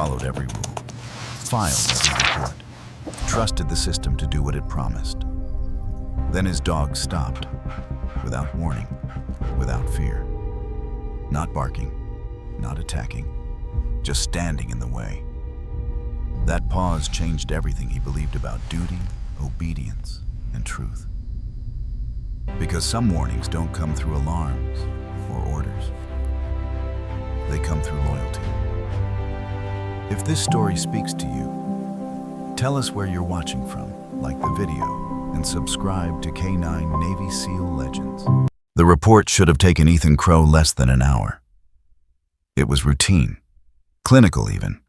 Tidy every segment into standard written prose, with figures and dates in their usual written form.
followed every rule, filed every report, trusted the system to do what it promised. Then his dog stopped, without warning, without fear. Not barking, not attacking, just standing in the way. That pause changed everything he believed about duty, obedience, and truth. Because some warnings don't come through alarms or orders. They come through loyalty. If this story speaks to you, tell us where you're watching from, like the video, and subscribe to K9 Navy SEAL Legends. The report should have taken Ethan Crow less than an hour. It was routine, clinical even.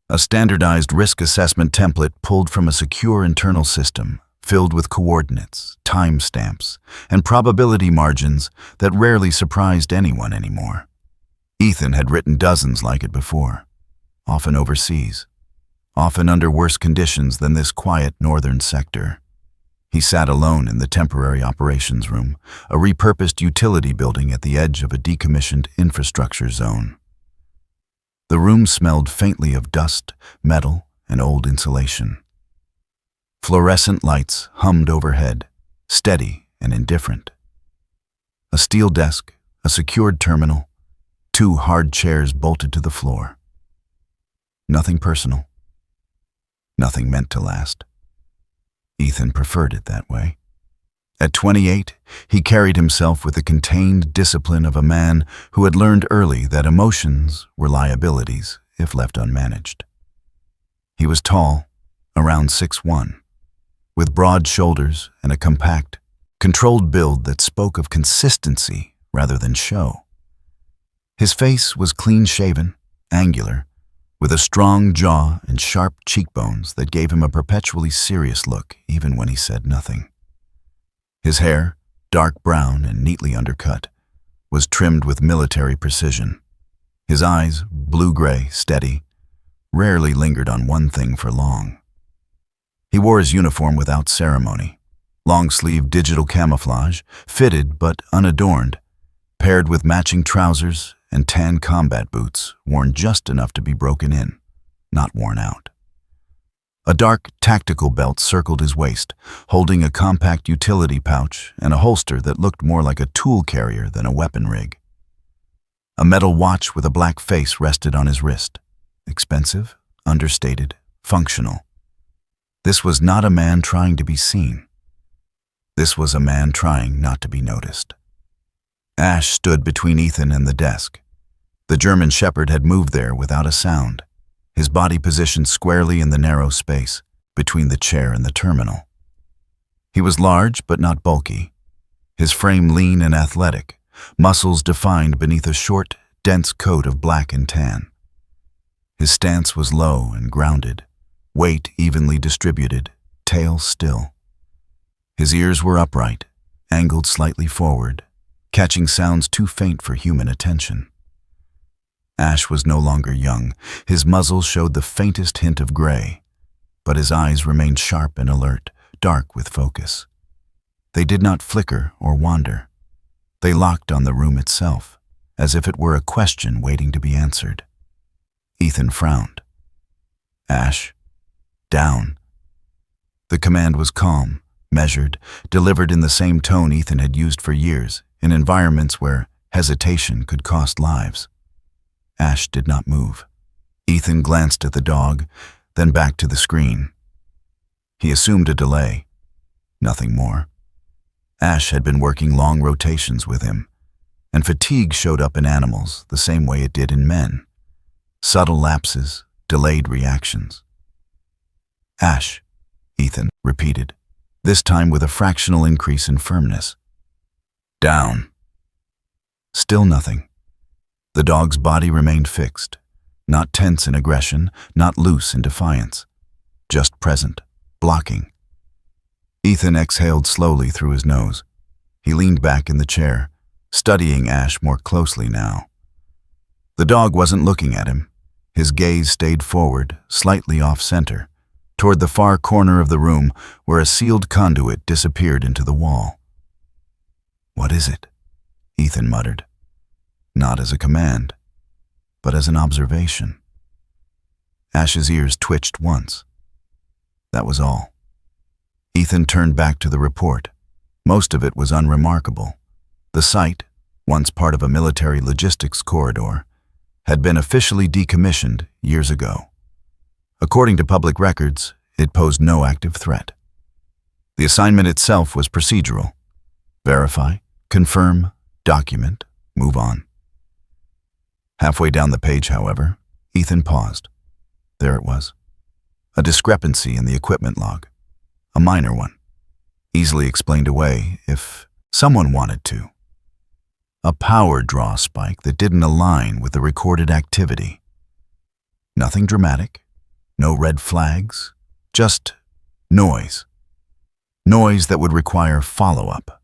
A standardized risk assessment template pulled from a secure internal system filled with coordinates, timestamps, and probability margins that rarely surprised anyone anymore. Ethan had written dozens like it before, often overseas, often under worse conditions than this quiet northern sector. He sat alone in the temporary operations room, a repurposed utility building at the edge of a decommissioned infrastructure zone. The room smelled faintly of dust, metal, and old insulation. Fluorescent lights hummed overhead, steady and indifferent. A steel desk, a secured terminal, 2 hard chairs bolted to the floor. Nothing personal. Nothing meant to last. Ethan preferred it that way. At 28, he carried himself with the contained discipline of a man who had learned early that emotions were liabilities if left unmanaged. He was tall, around 6'1", with broad shoulders and a compact, controlled build that spoke of consistency rather than show. His face was clean-shaven, angular, with a strong jaw and sharp cheekbones that gave him a perpetually serious look even when he said nothing. His hair, dark brown and neatly undercut, was trimmed with military precision. His eyes, blue-gray, steady, rarely lingered on one thing for long. He wore his uniform without ceremony, long-sleeve digital camouflage, fitted but unadorned, paired with matching trousers and tan combat boots worn just enough to be broken in, not worn out. A dark tactical belt circled his waist, holding a compact utility pouch and a holster that looked more like a tool carrier than a weapon rig. A metal watch with a black face rested on his wrist. Expensive, understated, functional. This was not a man trying to be seen. This was a man trying not to be noticed. Ash stood between Ethan and the desk. The German Shepherd had moved there without a sound, his body positioned squarely in the narrow space between the chair and the terminal. He was large but not bulky, his frame lean and athletic, muscles defined beneath a short, dense coat of black and tan. His stance was low and grounded, weight evenly distributed, tail still. His ears were upright, angled slightly forward, catching sounds too faint for human attention. Ash was no longer young. His muzzle showed the faintest hint of gray, but his eyes remained sharp and alert, dark with focus. They did not flicker or wander. They locked on the room itself, as if it were a question waiting to be answered. Ethan frowned. Ash, down. The command was calm, measured, delivered in the same tone Ethan had used for years, in environments where hesitation could cost lives. Ash did not move. Ethan glanced at the dog, then back to the screen. He assumed a delay. Nothing more. Ash had been working long rotations with him, and fatigue showed up in animals the same way it did in men. Subtle lapses, delayed reactions. Ash, Ethan repeated, this time with a fractional increase in firmness. Down. Still nothing. The dog's body remained fixed, not tense in aggression, not loose in defiance, just present, blocking. Ethan exhaled slowly through his nose. He leaned back in the chair, studying Ash more closely now. The dog wasn't looking at him. His gaze stayed forward, slightly off-center, toward the far corner of the room where a sealed conduit disappeared into the wall. "What is it?" Ethan muttered. Not as a command, but as an observation. Ash's ears twitched once. That was all. Ethan turned back to the report. Most of it was unremarkable. The site, once part of a military logistics corridor, had been officially decommissioned years ago. According to public records, it posed no active threat. The assignment itself was procedural. Verify, confirm, document, move on. Halfway down the page, however, Ethan paused. There it was. A discrepancy in the equipment log. A minor one. Easily explained away if someone wanted to. A power draw spike that didn't align with the recorded activity. Nothing dramatic. No red flags. Just noise. Noise that would require follow-up.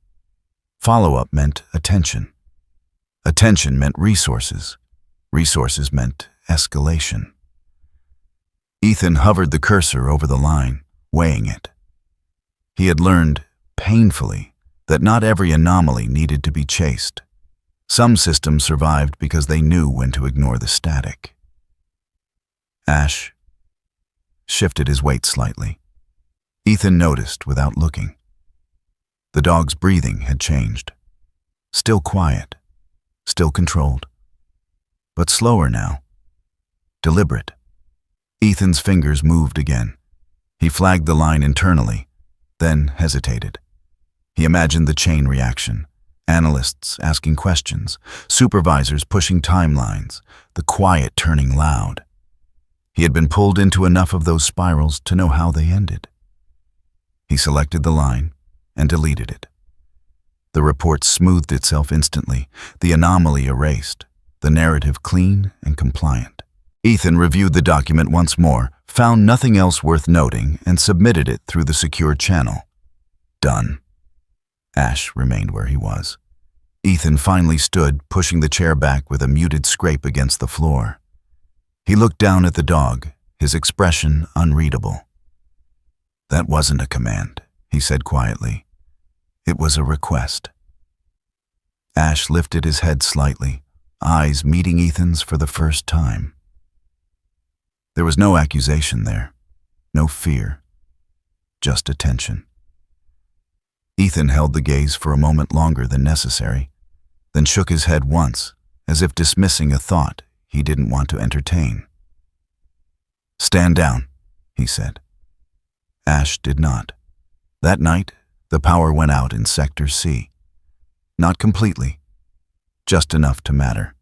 Follow-up meant attention. Attention meant resources. Resources meant escalation. Ethan hovered the cursor over the line, weighing it. He had learned, painfully, that not every anomaly needed to be chased. Some systems survived because they knew when to ignore the static. Ash shifted his weight slightly. Ethan noticed without looking. The dog's breathing had changed. Still quiet, still controlled, but slower now. Deliberate. Ethan's fingers moved again. He flagged the line internally, then hesitated. He imagined the chain reaction. Analysts asking questions, supervisors pushing timelines, the quiet turning loud. He had been pulled into enough of those spirals to know how they ended. He selected the line and deleted it. The report smoothed itself instantly, the anomaly erased, the narrative clean and compliant. Ethan reviewed the document once more, found nothing else worth noting, and submitted it through the secure channel. Done. Ash remained where he was. Ethan finally stood, pushing the chair back with a muted scrape against the floor. He looked down at the dog, his expression unreadable. That wasn't a command, he said quietly. It was a request. Ash lifted his head slightly, eyes meeting Ethan's for the first time. There was no accusation there, no fear, just attention. Ethan held the gaze for a moment longer than necessary, then shook his head once, as if dismissing a thought he didn't want to entertain. "Stand down," he said. Ash did not. That night, the power went out in Sector C. Not completely, just enough to matter.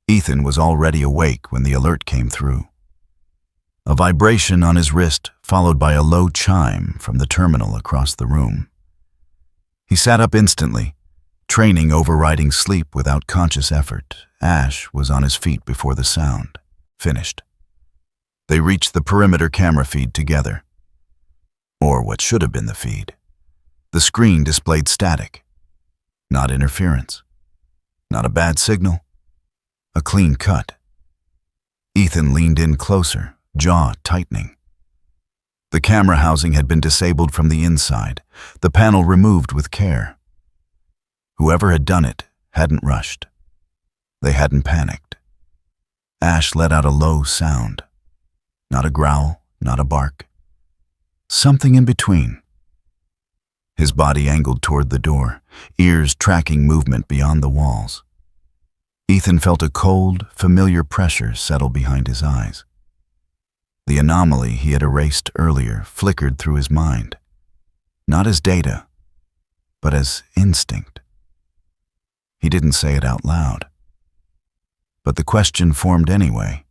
Ethan was already awake when the alert came through. A vibration on his wrist followed by a low chime from the terminal across the room. He sat up instantly, training overriding sleep without conscious effort. Ash was on his feet before the sound. Finished. They reached the perimeter camera feed together. Or what should have been the feed. The screen displayed static. Not interference. Not a bad signal. A clean cut. Ethan leaned in closer, jaw tightening. The camera housing had been disabled from the inside, the panel removed with care. Whoever had done it hadn't rushed. They hadn't panicked. Ash let out a low sound. Not a growl, not a bark. Something in between. His body angled toward the door, ears tracking movement beyond the walls. Ethan felt a cold, familiar pressure settle behind his eyes. The anomaly he had erased earlier flickered through his mind, not as data, but as instinct. He didn't say it out loud, but the question formed anyway.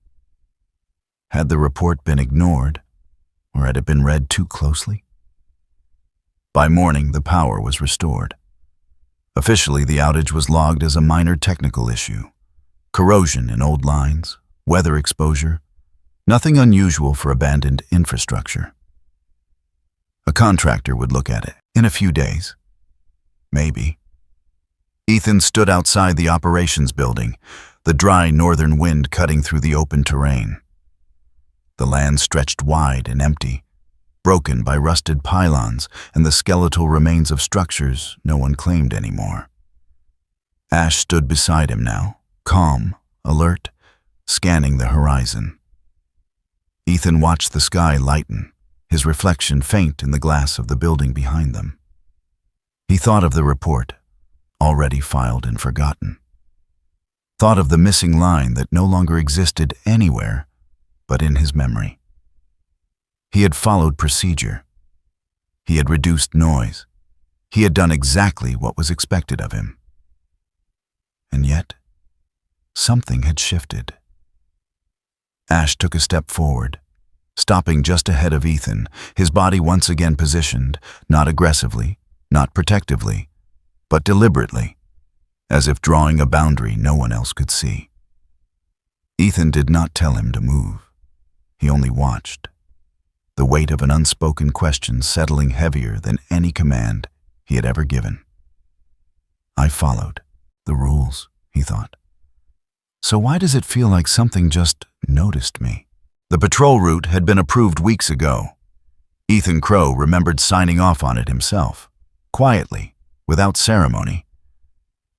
Had the report been ignored, or had it been read too closely? By morning, the power was restored. Officially, the outage was logged as a minor technical issue. Corrosion in old lines, weather exposure, nothing unusual for abandoned infrastructure. A contractor would look at it in a few days. Maybe. Ethan stood outside the operations building, the dry northern wind cutting through the open terrain. The land stretched wide and empty, broken by rusted pylons and the skeletal remains of structures no one claimed anymore. Ash stood beside him now, calm, alert, scanning the horizon. Ethan watched the sky lighten, his reflection faint in the glass of the building behind them. He thought of the report, already filed and forgotten. Thought of the missing line that no longer existed anywhere but in his memory. He had followed procedure. He had reduced noise. He had done exactly what was expected of him. And yet, something had shifted. Ash took a step forward, stopping just ahead of Ethan, his body once again positioned, not aggressively, not protectively, but deliberately, as if drawing a boundary no one else could see. Ethan did not tell him to move. He only watched, the weight of an unspoken question settling heavier than any command he had ever given. I followed the rules, he thought. So why does it feel like something just noticed me? The patrol route had been approved weeks ago. Ethan Crow remembered signing off on it himself, quietly, without ceremony,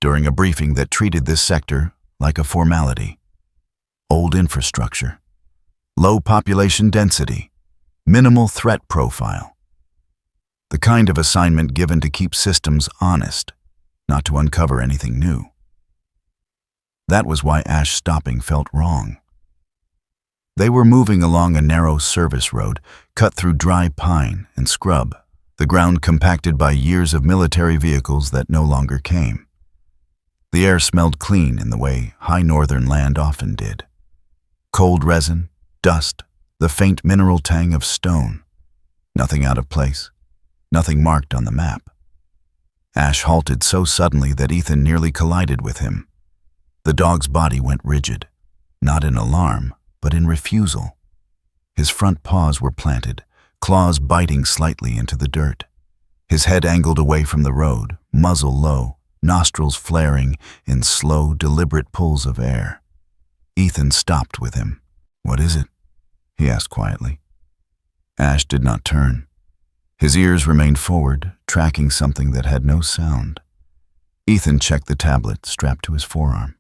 during a briefing that treated this sector like a formality. Old infrastructure, low population density, minimal threat profile. The kind of assignment given to keep systems honest, not to uncover anything new. That was why Ash stopping felt wrong. They were moving along a narrow service road, cut through dry pine and scrub, the ground compacted by years of military vehicles that no longer came. The air smelled clean in the way high northern land often did. Cold resin, dust, the faint mineral tang of stone. Nothing out of place, nothing marked on the map. Ash halted so suddenly that Ethan nearly collided with him. The dog's body went rigid, not in alarm, but in refusal. His front paws were planted, claws biting slightly into the dirt. His head angled away from the road, muzzle low, nostrils flaring in slow, deliberate pulls of air. Ethan stopped with him. "What is it?" he asked quietly. Ash did not turn. His ears remained forward, tracking something that had no sound. Ethan checked the tablet strapped to his forearm.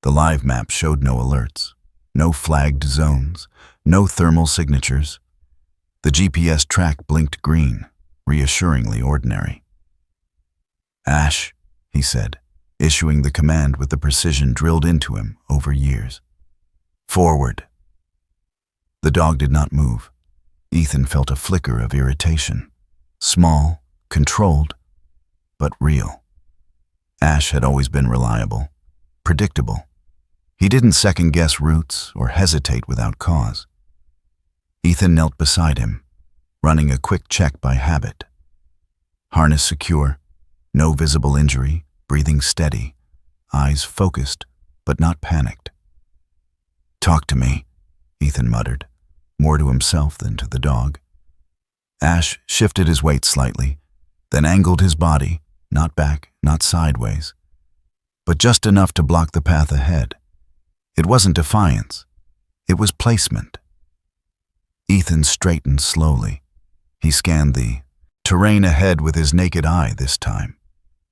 The live map showed no alerts, no flagged zones, no thermal signatures. The GPS track blinked green, reassuringly ordinary. "Ash," he said, issuing the command with the precision drilled into him over years. "Forward." The dog did not move. Ethan felt a flicker of irritation. Small, controlled, but real. Ash had always been reliable, predictable. He didn't second-guess routes or hesitate without cause. Ethan knelt beside him, running a quick check by habit. Harness secure, no visible injury, breathing steady, eyes focused, but not panicked. "Talk to me," Ethan muttered, more to himself than to the dog. Ash shifted his weight slightly, then angled his body, not back, not sideways, but just enough to block the path ahead. It wasn't defiance. It was placement. Ethan straightened slowly. He scanned the terrain ahead with his naked eye this time.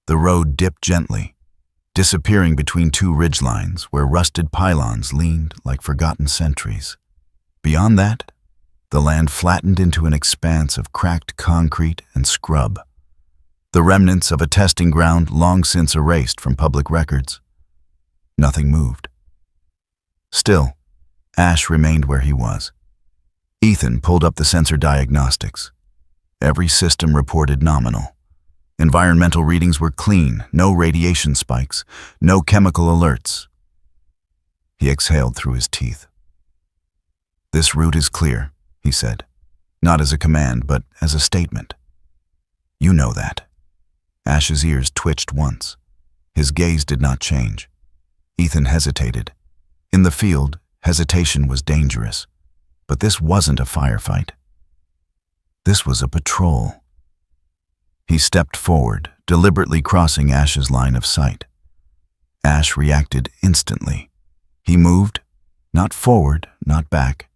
The road dipped gently, disappearing between two ridgelines where rusted pylons leaned like forgotten sentries. Beyond that, the land flattened into an expanse of cracked concrete and scrub, the remnants of a testing ground long since erased from public records. Nothing moved. Still, Ash remained where he was. Ethan pulled up the sensor diagnostics. Every system reported nominal. Environmental readings were clean, no radiation spikes, no chemical alerts. He exhaled through his teeth. "This route is clear," he said, not as a command, but as a statement. "You know that." Ash's ears twitched once. His gaze did not change. Ethan hesitated. In the field, hesitation was dangerous, but this wasn't a firefight. This was a patrol. He stepped forward, deliberately crossing Ash's line of sight. Ash reacted instantly. He moved, not forward, not back,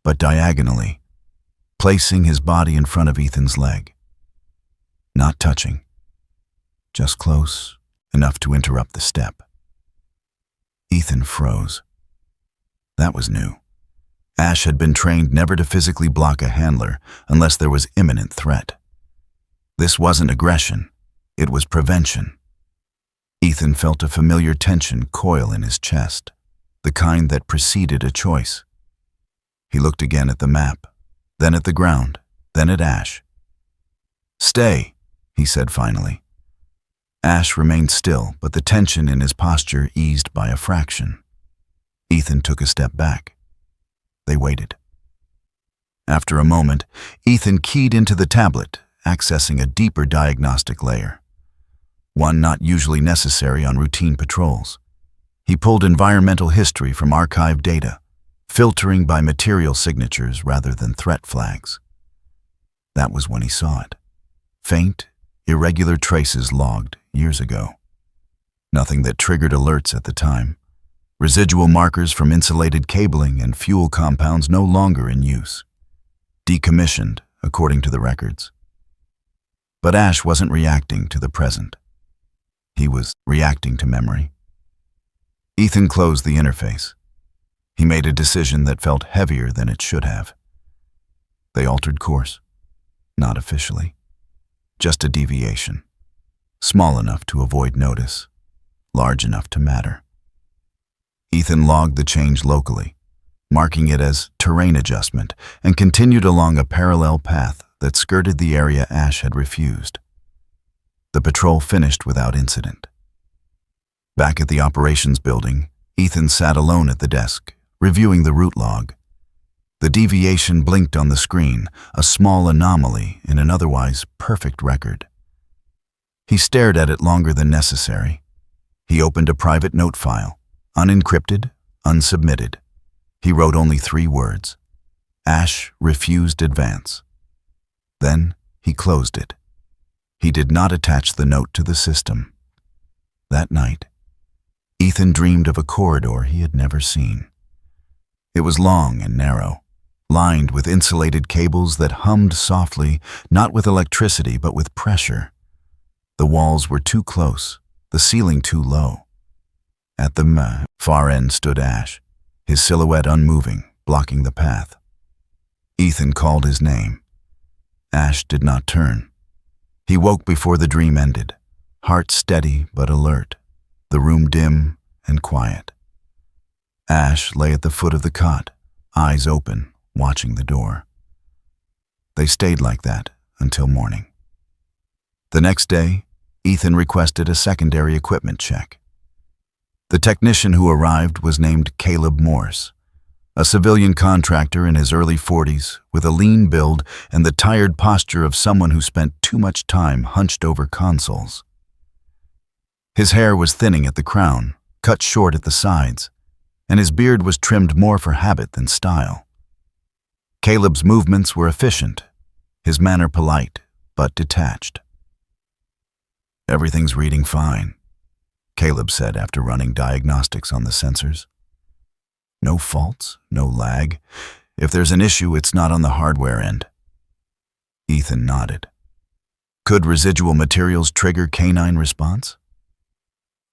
but diagonally, placing his body in front of Ethan's leg. Not touching, just close enough to interrupt the step. Ethan froze. That was new. Ash had been trained never to physically block a handler unless there was imminent threat. This wasn't aggression, it was prevention. Ethan felt a familiar tension coil in his chest, the kind that preceded a choice. He looked again at the map, then at the ground, then at Ash. "Stay," he said finally. Ash remained still, but the tension in his posture eased by a fraction. Ethan took a step back. They waited. After a moment, Ethan keyed into the tablet, accessing a deeper diagnostic layer, one not usually necessary on routine patrols. He pulled environmental history from archived data, filtering by material signatures rather than threat flags. That was when he saw it. Faint, irregular traces logged years ago. Nothing that triggered alerts at the time. Residual markers from insulated cabling and fuel compounds no longer in use. Decommissioned, according to the records. But Ash wasn't reacting to the present. He was reacting to memory. Ethan closed the interface. He made a decision that felt heavier than it should have. They altered course. Not officially. Just a deviation. Small enough to avoid notice. Large enough to matter. Ethan logged the change locally, marking it as terrain adjustment, and continued along a parallel path that skirted the area Ash had refused. The patrol finished without incident. Back at the operations building, Ethan sat alone at the desk, reviewing the route log. The deviation blinked on the screen, a small anomaly in an otherwise perfect record. He stared at it longer than necessary. He opened a private note file, unencrypted, unsubmitted. He wrote only 3 words. Ash refused advance. Then he closed it. He did not attach the note to the system. That night, Ethan dreamed of a corridor he had never seen. It was long and narrow, lined with insulated cables that hummed softly, not with electricity but with pressure. The walls were too close, the ceiling too low. At the far end stood Ash, his silhouette unmoving, blocking the path. Ethan called his name. Ash did not turn. He woke before the dream ended, heart steady but alert, the room dim and quiet. Ash lay at the foot of the cot, eyes open, watching the door. They stayed like that until morning. The next day, Ethan requested a secondary equipment check. The technician who arrived was named Caleb Morse, a civilian contractor in his early 40s with a lean build and the tired posture of someone who spent too much time hunched over consoles. His hair was thinning at the crown, cut short at the sides, and his beard was trimmed more for habit than style. Caleb's movements were efficient, his manner polite but detached. "Everything's reading fine," Caleb said after running diagnostics on the sensors. "No faults, no lag. If there's an issue, it's not on the hardware end." Ethan nodded. Could residual materials trigger canine response?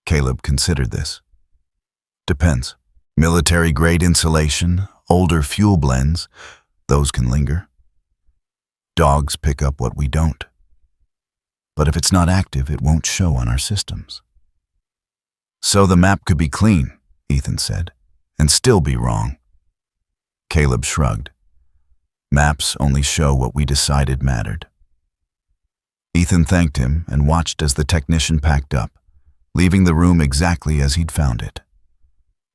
Caleb considered this. Depends. Military-grade insulation, older fuel blends, those can linger. Dogs pick up what we don't. But if it's not active, it won't show on our systems. "So the map could be clean," Ethan said, "and still be wrong." Caleb shrugged. "Maps only show what we decided mattered." Ethan thanked him and watched as the technician packed up, leaving the room exactly as he'd found it.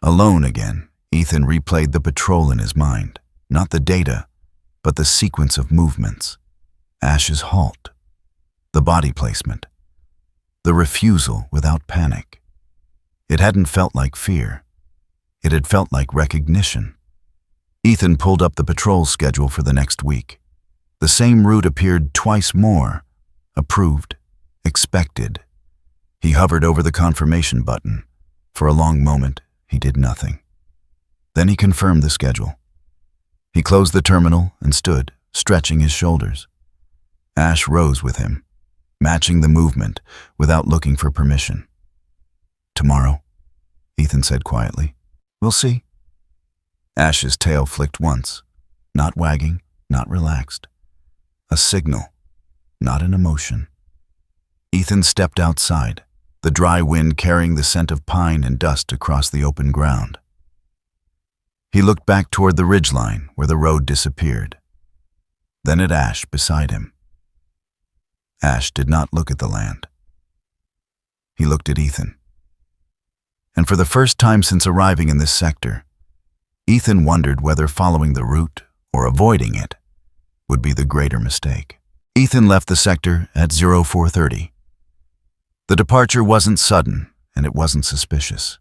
Alone again, Ethan replayed the patrol in his mind, not the data, but the sequence of movements. Ash's halt, the body placement, the refusal without panic. It hadn't felt like fear. It had felt like recognition. Ethan pulled up the patrol schedule for the next week. The same route appeared twice more, approved, expected. He hovered over the confirmation button. For a long moment, he did nothing. Then he confirmed the schedule. He closed the terminal and stood, stretching his shoulders. Ash rose with him, matching the movement without looking for permission. "Tomorrow," Ethan said quietly. "We'll see." Ash's tail flicked once, not wagging, not relaxed. A signal, not an emotion. Ethan stepped outside, the dry wind carrying the scent of pine and dust across the open ground. He looked back toward the ridgeline where the road disappeared, then at Ash beside him. Ash did not look at the land. He looked at Ethan. And for the first time since arriving in this sector, Ethan wondered whether following the route or avoiding it would be the greater mistake. Ethan left the sector at 0430. The departure wasn't sudden, and it wasn't suspicious.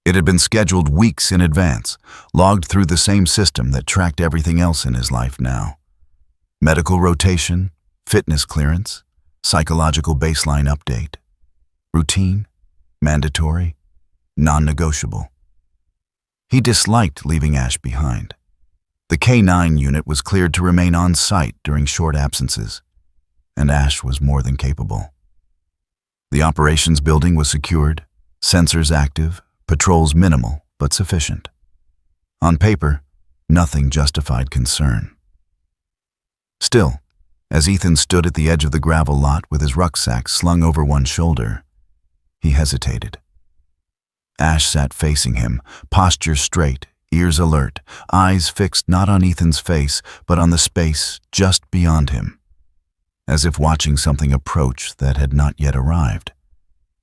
It had been scheduled weeks in advance, logged through the same system that tracked everything else in his life now. Medical rotation, fitness clearance, psychological baseline update. Routine, mandatory, non-negotiable. He disliked leaving Ash behind. The K9 unit was cleared to remain on site during short absences, and Ash was more than capable. The operations building was secured, sensors active, patrols minimal but sufficient. On paper, nothing justified concern. Still, as Ethan stood at the edge of the gravel lot with his rucksack slung over one shoulder, he hesitated. Ash sat facing him, posture straight, ears alert, eyes fixed not on Ethan's face, but on the space just beyond him, as if watching something approach that had not yet arrived.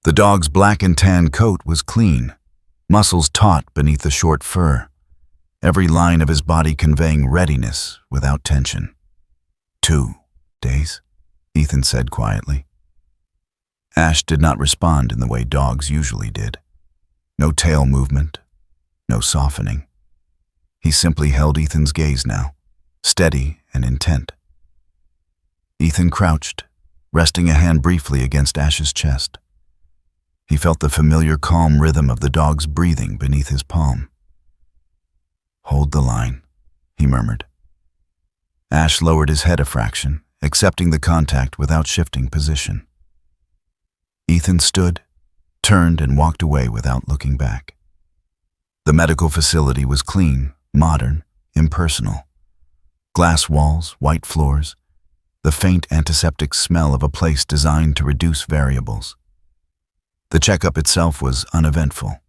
The dog's black and tan coat was clean, muscles taut beneath the short fur, every line of his body conveying readiness without tension. 2 days, Ethan said quietly. Ash did not respond in the way dogs usually did. No tail movement, no softening. He simply held Ethan's gaze now, steady and intent. Ethan crouched, resting a hand briefly against Ash's chest. He felt the familiar calm rhythm of the dog's breathing beneath his palm. "Hold the line," he murmured. Ash lowered his head a fraction, accepting the contact without shifting position. Ethan stood, turned, and walked away without looking back. The medical facility was clean, modern, impersonal. Glass walls, white floors, the faint antiseptic smell of a place designed to reduce variables. The checkup itself was uneventful.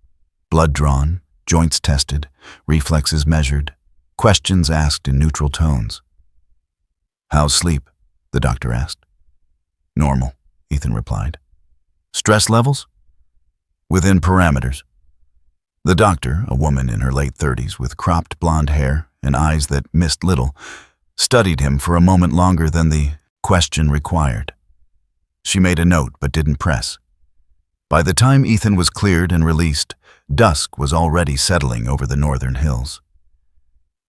Blood drawn, joints tested, reflexes measured, questions asked in neutral tones. "How's sleep?" the doctor asked. "Normal," Ethan replied. "Stress levels?" "Within parameters." The doctor, a woman in her late 30s with cropped blonde hair and eyes that missed little, studied him for a moment longer than the question required. She made a note but didn't press. By the time Ethan was cleared and released, dusk was already settling over the northern hills.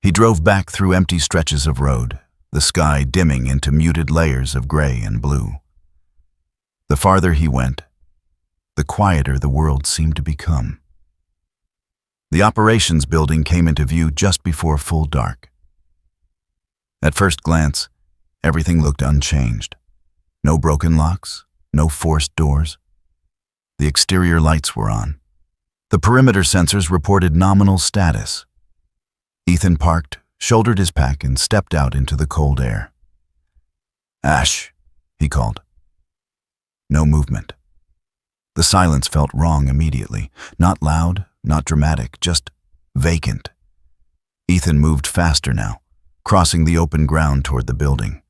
He drove back through empty stretches of road, the sky dimming into muted layers of gray and blue. The farther he went, the quieter the world seemed to become. The operations building came into view just before full dark. At first glance, everything looked unchanged. No broken locks, no forced doors. The exterior lights were on. The perimeter sensors reported nominal status. Ethan parked, shouldered his pack, and stepped out into the cold air. "Ash," he called. No movement. The silence felt wrong immediately. Not loud, not dramatic, just vacant. Ethan moved faster now, crossing the open ground toward the building.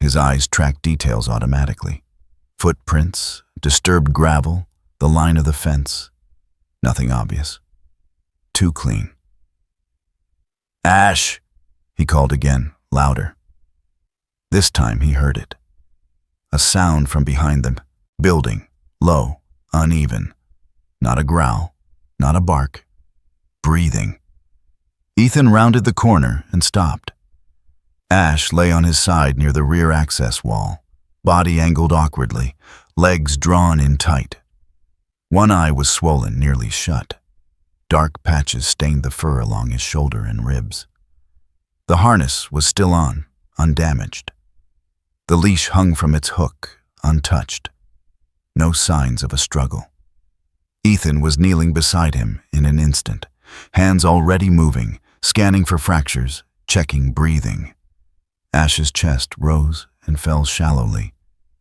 His eyes tracked details automatically. Footprints, disturbed gravel, the line of the fence. Nothing obvious. Too clean. "Ash," he called again, louder. This time he heard it. A sound from behind the building, low, uneven. Not a growl, not a bark. Breathing. Ethan rounded the corner and stopped. Ash lay on his side near the rear access wall, body angled awkwardly, legs drawn in tight. One eye was swollen, nearly shut. Dark patches stained the fur along his shoulder and ribs. The harness was still on, undamaged. The leash hung from its hook, untouched. No signs of a struggle. Ethan was kneeling beside him in an instant, hands already moving, scanning for fractures, checking breathing. Ash's chest rose and fell shallowly,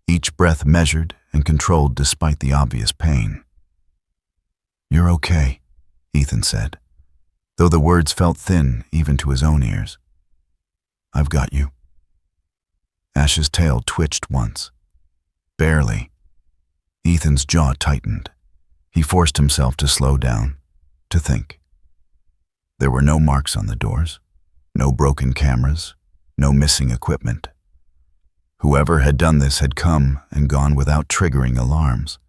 each breath measured and controlled despite the obvious pain. "You're okay," Ethan said, though the words felt thin even to his own ears. "I've got you." Ash's tail twitched once. Barely. Ethan's jaw tightened. He forced himself to slow down, to think. There were no marks on the doors, no broken cameras, no missing equipment. Whoever had done this had come and gone without triggering alarms,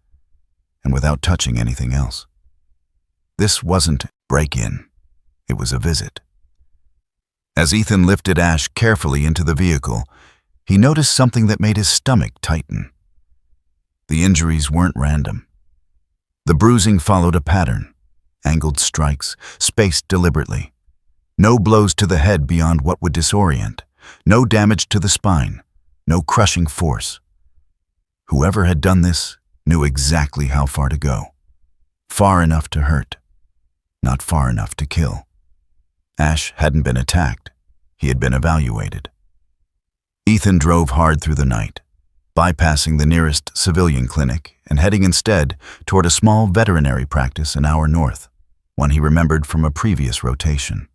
and without touching anything else. This wasn't break-in. It was a visit. As Ethan lifted Ash carefully into the vehicle, he noticed something that made his stomach tighten. The injuries weren't random. The bruising followed a pattern, angled strikes, spaced deliberately. No blows to the head beyond what would disorient, no damage to the spine, no crushing force. Whoever had done this knew exactly how far to go. Far enough to hurt, not far enough to kill. Ash hadn't been attacked. He had been evaluated. Ethan drove hard through the night, bypassing the nearest civilian clinic and heading instead toward a small veterinary practice an hour north, one he remembered from a previous rotation.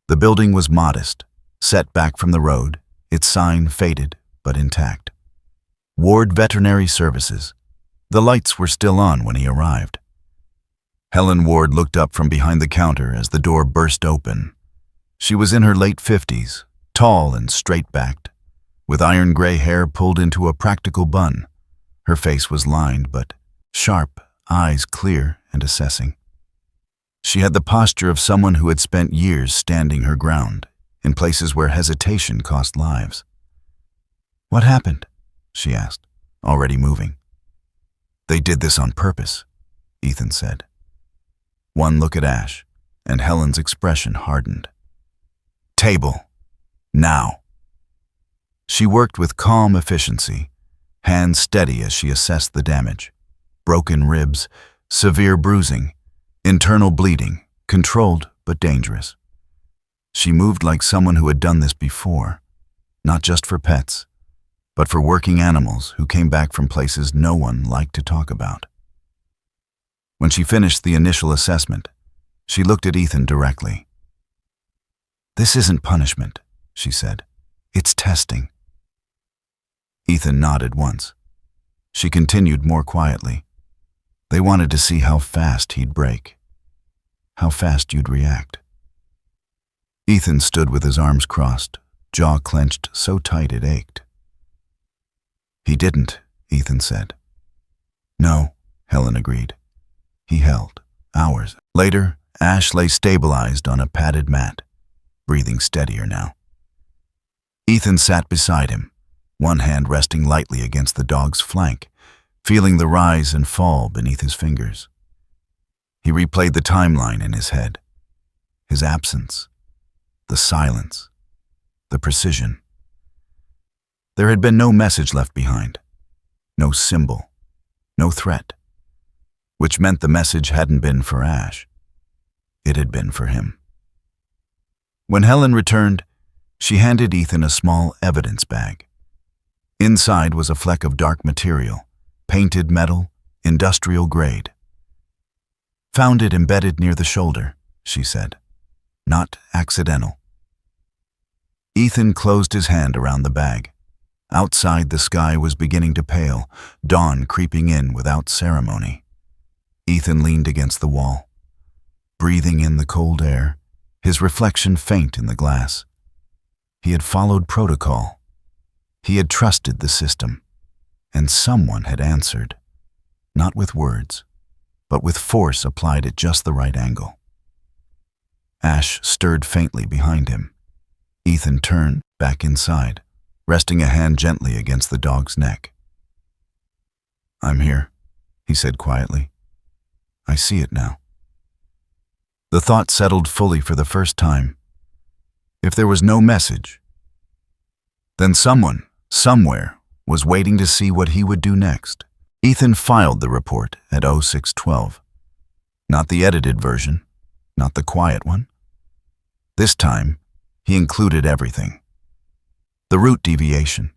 The building was modest, set back from the road, its sign faded but intact. Ward Veterinary Services. The lights were still on when he arrived. Helen Ward looked up from behind the counter as the door burst open. She was in her late 50s, tall and straight-backed, with iron gray hair pulled into a practical bun. Her face was lined but sharp, eyes clear and assessing. She had the posture of someone who had spent years standing her ground, in places where hesitation cost lives. "What happened?" she asked, already moving. "They did this on purpose," Ethan said. One look at Ash, and Helen's expression hardened. "Table. Now." She worked with calm efficiency, hands steady as she assessed the damage. Broken ribs, severe bruising, internal bleeding, controlled but dangerous. She moved like someone who had done this before, not just for pets, but for working animals who came back from places no one liked to talk about. When she finished the initial assessment, she looked at Ethan directly. "This isn't punishment," she said. "It's testing." Ethan nodded once. She continued more quietly. "They wanted to see how fast he'd break, how fast you'd react." Ethan stood with his arms crossed, jaw clenched so tight it ached. "He didn't," Ethan said. "No," Helen agreed. He held. Hours later, Ash lay stabilized on a padded mat, breathing steadier now. Ethan sat beside him, one hand resting lightly against the dog's flank, feeling the rise and fall beneath his fingers. He replayed the timeline in his head. His absence, the silence, the precision. There had been no message left behind, no symbol, no threat, which meant the message hadn't been for Ash. It had been for him. When Helen returned, she handed Ethan a small evidence bag. Inside was a fleck of dark material, painted metal, industrial grade. "Found it embedded near the shoulder," she said. "Not accidental." Ethan closed his hand around the bag. Outside, the sky was beginning to pale, dawn creeping in without ceremony. Ethan leaned against the wall, breathing in the cold air, his reflection faint in the glass. He had followed protocol. He had trusted the system, and someone had answered, not with words, but with force applied at just the right angle. Ash stirred faintly behind him. Ethan turned back inside, resting a hand gently against the dog's neck. "I'm here," he said quietly. "I see it now." The thought settled fully for the first time. If there was no message, then someone, somewhere, was waiting to see what he would do next. Ethan filed the report at 0612. Not the edited version, not the quiet one. This time, he included everything. The route deviation,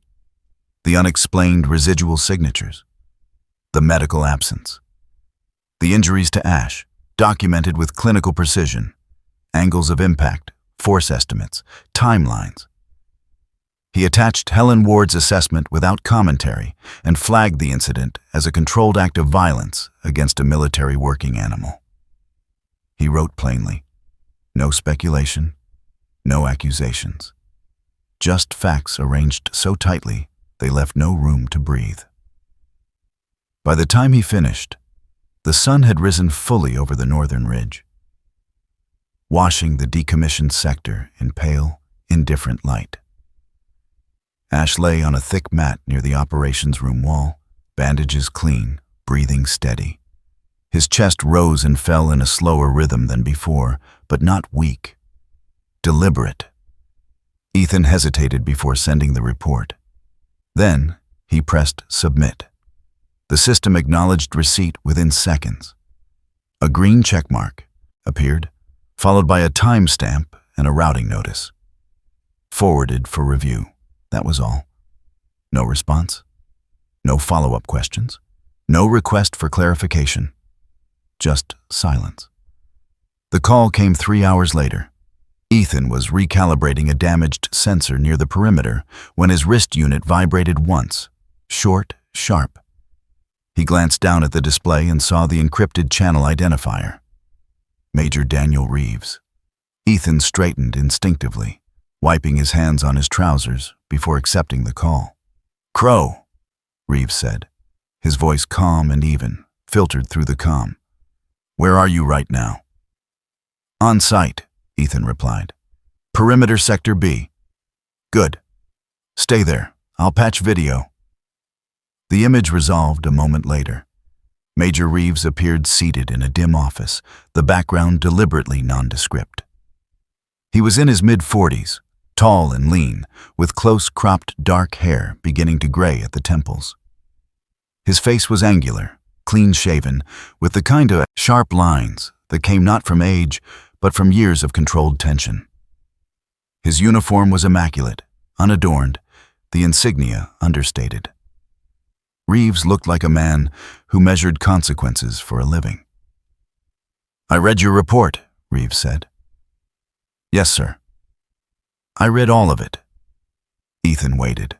the unexplained residual signatures, the medical absence, the injuries to Ash, documented with clinical precision, angles of impact, force estimates, timelines. He attached Helen Ward's assessment without commentary and flagged the incident as a controlled act of violence against a military working animal. He wrote plainly, no speculation, no accusations. Just facts arranged so tightly they left no room to breathe. By the time he finished, the sun had risen fully over the northern ridge, washing the decommissioned sector in pale, indifferent light. Ash lay on a thick mat near the operations room wall, bandages clean, breathing steady. His chest rose and fell in a slower rhythm than before, but not weak. Deliberate. Ethan hesitated before sending the report. Then, he pressed submit. The system acknowledged receipt within seconds. A green checkmark appeared, followed by a timestamp and a routing notice. Forwarded for review. That was all. No response. No follow-up questions. No request for clarification. Just silence. The call came 3 hours later. Ethan was recalibrating a damaged sensor near the perimeter when his wrist unit vibrated once, short, sharp. He glanced down at the display and saw the encrypted channel identifier. Major Daniel Reeves. Ethan straightened instinctively, wiping his hands on his trousers before accepting the call. "Crow," Reeves said, his voice calm and even, filtered through the comm. "Where are you right now?" "On site," Ethan replied. "Perimeter Sector B." "Good. Stay there. I'll patch video." The image resolved a moment later. Major Reeves appeared seated in a dim office, the background deliberately nondescript. He was in his mid-40s, tall and lean, with close-cropped dark hair beginning to gray at the temples. His face was angular, clean-shaven, with the kind of sharp lines that came not from age, but from years of controlled tension. His uniform was immaculate, unadorned, the insignia understated. Reeves looked like a man who measured consequences for a living. "I read your report," Reeves said. "Yes, sir." "I read all of it." Ethan waited.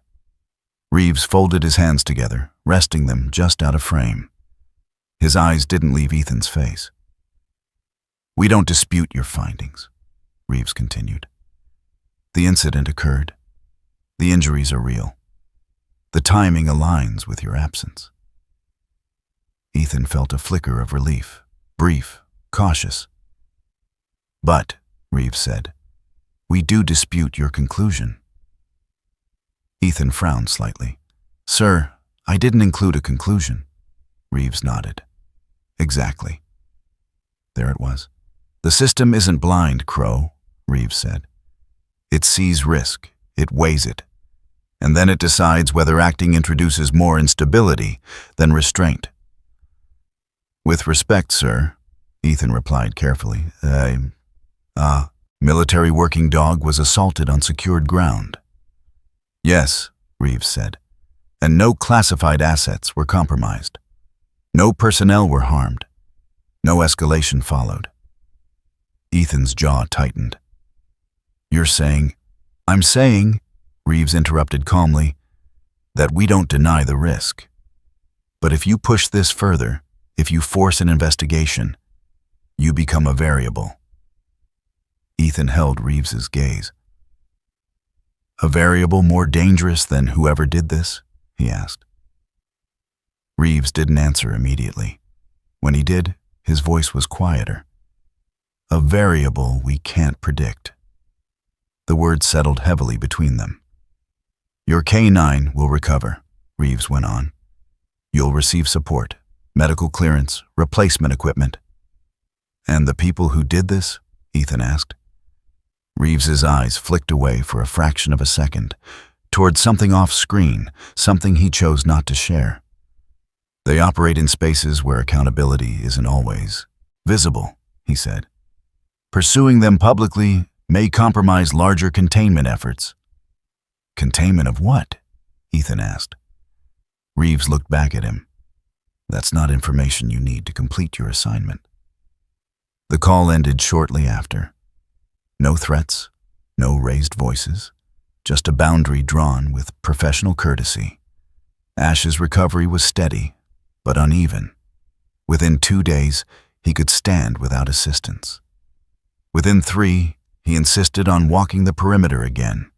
Reeves folded his hands together, resting them just out of frame. His eyes didn't leave Ethan's face. "We don't dispute your findings," Reeves continued. "The incident occurred. The injuries are real. The timing aligns with your absence." Ethan felt a flicker of relief, brief, cautious. "But," Reeves said, "we do dispute your conclusion." Ethan frowned slightly. "Sir, I didn't include a conclusion." Reeves nodded. "Exactly." There it was. "The system isn't blind, Crow," Reeves said. "It sees risk, it weighs it, and then it decides whether acting introduces more instability than restraint." "With respect, sir," Ethan replied carefully, military working dog was assaulted on secured ground." "Yes," Reeves said, "and no classified assets were compromised. No personnel were harmed. No escalation followed." Ethan's jaw tightened. "You're saying—" "I'm saying," Reeves interrupted calmly, "that we don't deny the risk. But if you push this further, if you force an investigation, you become a variable." Ethan held Reeves's gaze. "A variable more dangerous than whoever did this?" he asked. Reeves didn't answer immediately. When he did, his voice was quieter. "A variable we can't predict." The words settled heavily between them. "Your K-9 will recover," Reeves went on. "You'll receive support, medical clearance, replacement equipment." "And the people who did this?" Ethan asked. Reeves's eyes flicked away for a fraction of a second, toward something off-screen, something he chose not to share. "They operate in spaces where accountability isn't always visible," he said. Pursuing them publicly may compromise larger containment efforts. Containment of what? Ethan asked. Reeves looked back at him. That's not information you need to complete your assignment. The call ended shortly after. No threats, no raised voices, just a boundary drawn with professional courtesy. Ash's recovery was steady, but uneven. Within 2 days, he could stand without assistance. Within 3, he insisted on walking the perimeter again,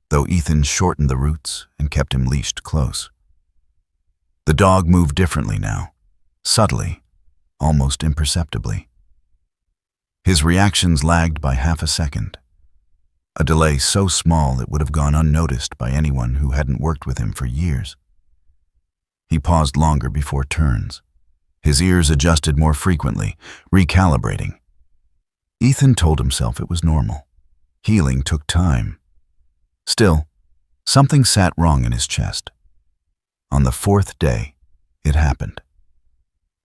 though Ethan shortened the routes and kept him leashed close. The dog moved differently now, subtly, almost imperceptibly. His reactions lagged by half a second, a delay so small it would have gone unnoticed by anyone who hadn't worked with him for years. He paused longer before turns. His ears adjusted more frequently, recalibrating. Ethan told himself it was normal. Healing took time. Still, something sat wrong in his chest. On the 4th day, it happened.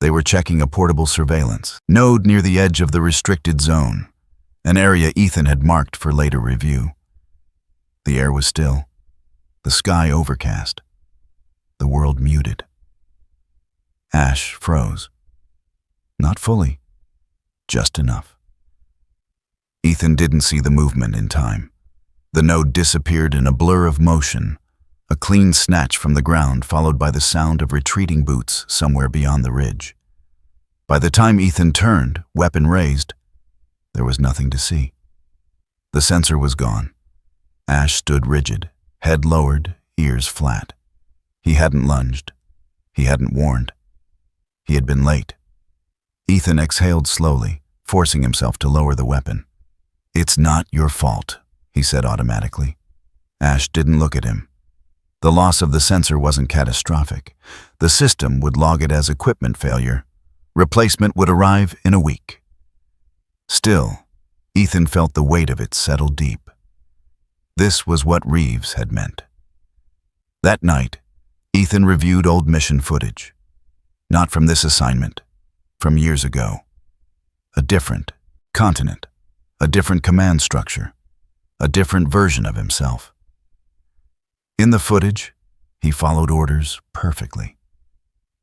They were checking a portable surveillance node near the edge of the restricted zone, an area Ethan had marked for later review. The air was still, the sky overcast, the world muted. Ash froze. Not fully, just enough. Ethan didn't see the movement in time. The node disappeared in a blur of motion, a clean snatch from the ground followed by the sound of retreating boots somewhere beyond the ridge. By the time Ethan turned, weapon raised, there was nothing to see. The sensor was gone. Ash stood rigid, head lowered, ears flat. He hadn't lunged. He hadn't warned. He had been late. Ethan exhaled slowly, forcing himself to lower the weapon. "It's not your fault," he said automatically. Ash didn't look at him. The loss of the sensor wasn't catastrophic. The system would log it as equipment failure. Replacement would arrive in a week. Still, Ethan felt the weight of it settle deep. This was what Reeves had meant. That night, Ethan reviewed old mission footage. Not from this assignment, from years ago. A different continent, a different command structure, a different version of himself. In the footage, he followed orders perfectly.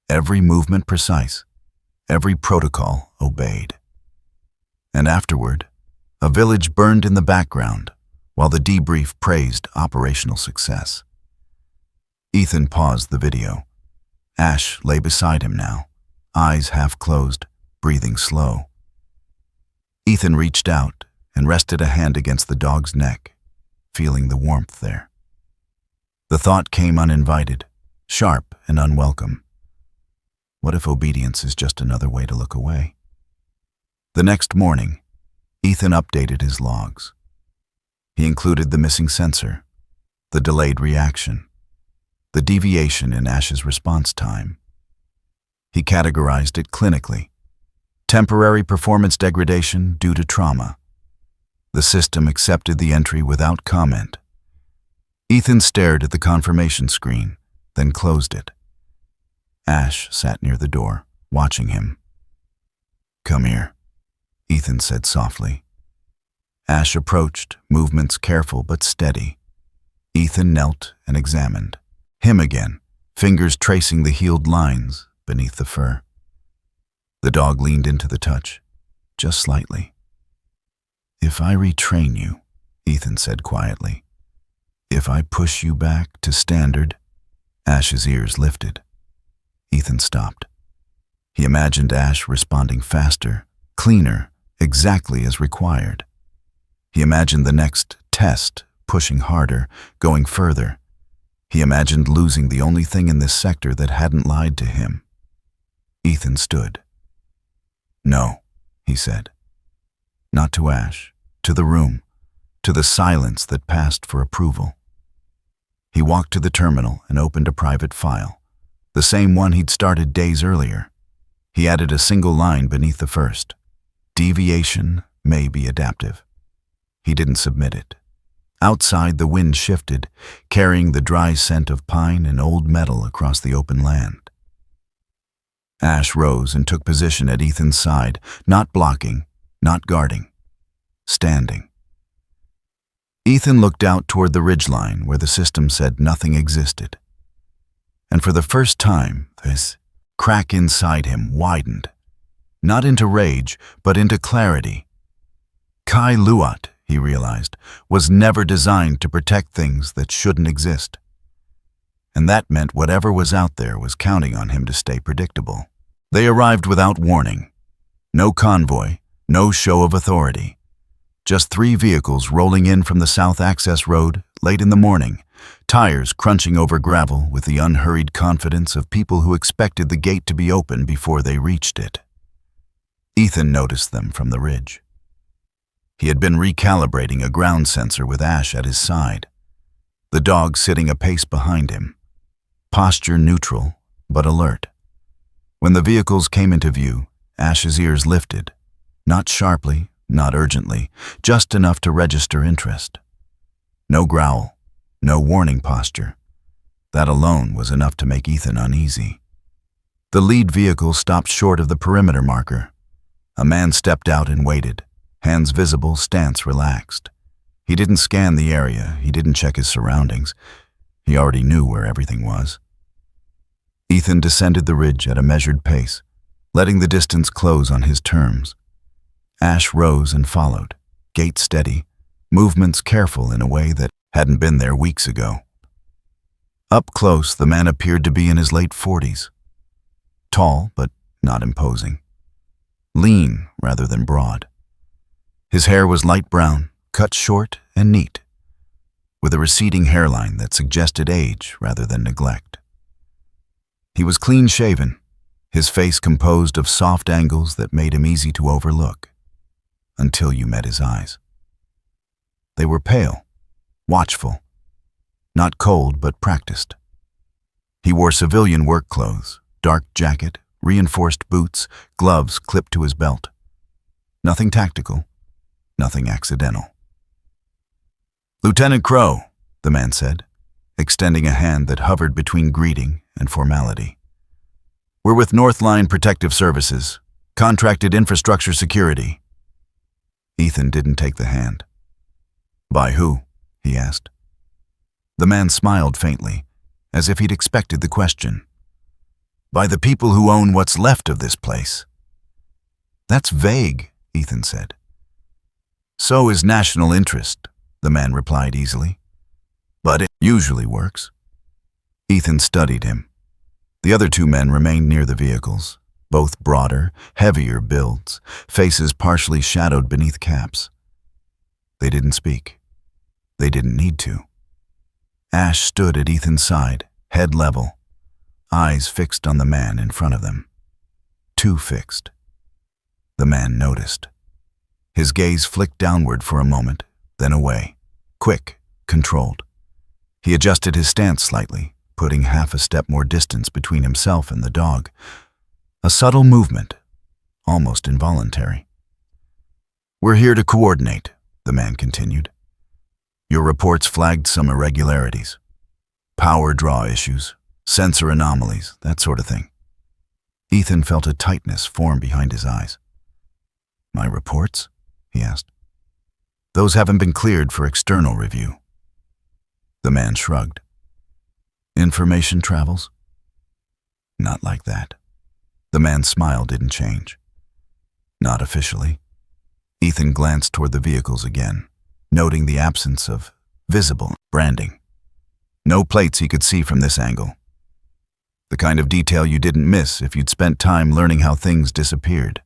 Every movement precise, every protocol obeyed. And afterward, a village burned in the background while the debrief praised operational success. Ethan paused the video. Ash lay beside him now, eyes half closed, breathing slow. Ethan reached out and rested a hand against the dog's neck, feeling the warmth there. The thought came uninvited, sharp and unwelcome. What if obedience is just another way to look away? The next morning, Ethan updated his logs. He included the missing sensor, the delayed reaction, the deviation in Ash's response time. He categorized it clinically. Temporary performance degradation due to trauma. The system accepted the entry without comment. Ethan stared at the confirmation screen, then closed it. Ash sat near the door, watching him. "Come here," Ethan said softly. Ash approached, movements careful but steady. Ethan knelt and examined. Him again, fingers tracing the healed lines beneath the fur. The dog leaned into the touch, just slightly. "If I retrain you," Ethan said quietly, "if I push you back to standard," Ash's ears lifted. Ethan stopped. He imagined Ash responding faster, cleaner, exactly as required. He imagined the next test, pushing harder, going further. He imagined losing the only thing in this sector that hadn't lied to him. Ethan stood. "No," he said. Not to Ash, to the room, to the silence that passed for approval. He walked to the terminal and opened a private file, the same one he'd started days earlier. He added a single line beneath the first. Deviation may be adaptive. He didn't submit it. Outside, the wind shifted, carrying the dry scent of pine and old metal across the open land. Ash rose and took position at Ethan's side, not blocking, not guarding, standing. Ethan looked out toward the ridgeline where the system said nothing existed. And for the first time, this crack inside him widened, not into rage, but into clarity. Kai Luat, he realized, was never designed to protect things that shouldn't exist. And that meant whatever was out there was counting on him to stay predictable. They arrived without warning. No convoy, no show of authority. Just 3 vehicles rolling in from the South Access Road late in the morning, tires crunching over gravel with the unhurried confidence of people who expected the gate to be open before they reached it. Ethan noticed them from the ridge. He had been recalibrating a ground sensor with Ash at his side, the dog sitting a pace behind him, posture neutral but alert. When the vehicles came into view, Ash's ears lifted, not sharply, not urgently, just enough to register interest. No growl, no warning posture. That alone was enough to make Ethan uneasy. The lead vehicle stopped short of the perimeter marker. A man stepped out and waited, hands visible, stance relaxed. He didn't scan the area, he didn't check his surroundings. He already knew where everything was. Ethan descended the ridge at a measured pace, letting the distance close on his terms. Ash rose and followed, gait steady, movements careful in a way that hadn't been there weeks ago. Up close, the man appeared to be in his late 40s. Tall, but not imposing. Lean rather than broad. His hair was light brown, cut short and neat, with a receding hairline that suggested age rather than neglect. He was clean-shaven, his face composed of soft angles that made him easy to overlook, until you met his eyes. They were pale, watchful, not cold but practiced. He wore civilian work clothes, dark jacket, reinforced boots, gloves clipped to his belt. Nothing tactical, nothing accidental. "Lieutenant Crow," the man said, extending a hand that hovered between greeting and formality. "We're with Northline Protective Services, contracted infrastructure security." Ethan didn't take the hand. "By who?" he asked. The man smiled faintly, as if he'd expected the question. "By the people who own what's left of this place." "That's vague," Ethan said. "So is national interest," the man replied easily. "But it usually works." Ethan studied him. The other 2 men remained near the vehicles, both broader, heavier builds, faces partially shadowed beneath caps. They didn't speak. They didn't need to. Ash stood at Ethan's side, head level, eyes fixed on the man in front of them. Too fixed. The man noticed. His gaze flicked downward for a moment, then away, quick, controlled. He adjusted his stance slightly, putting half a step more distance between himself and the dog. A subtle movement, almost involuntary. "We're here to coordinate," the man continued. "Your reports flagged some irregularities. Power draw issues, sensor anomalies, that sort of thing." Ethan felt a tightness form behind his eyes. "My reports?" he asked. "Those haven't been cleared for external review." The man shrugged. "Information travels?" "Not like that." The man's smile didn't change. "Not officially." Ethan glanced toward the vehicles again, noting the absence of visible branding. No plates he could see from this angle. The kind of detail you didn't miss if you'd spent time learning how things disappeared.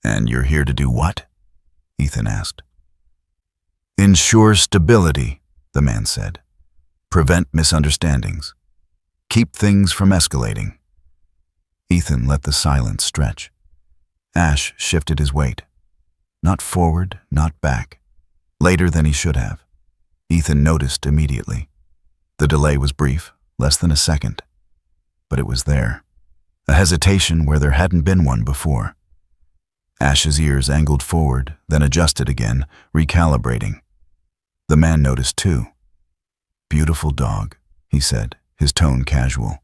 "And you're here to do what?" Ethan asked. "Ensure stability," the man said. "Prevent misunderstandings. Keep things from escalating." Ethan let the silence stretch. Ash shifted his weight. Not forward, not back. Later than he should have. Ethan noticed immediately. The delay was brief, less than a second. But it was there. A hesitation where there hadn't been one before. Ash's ears angled forward, then adjusted again, recalibrating. The man noticed too. "Beautiful dog," he said, his tone casual.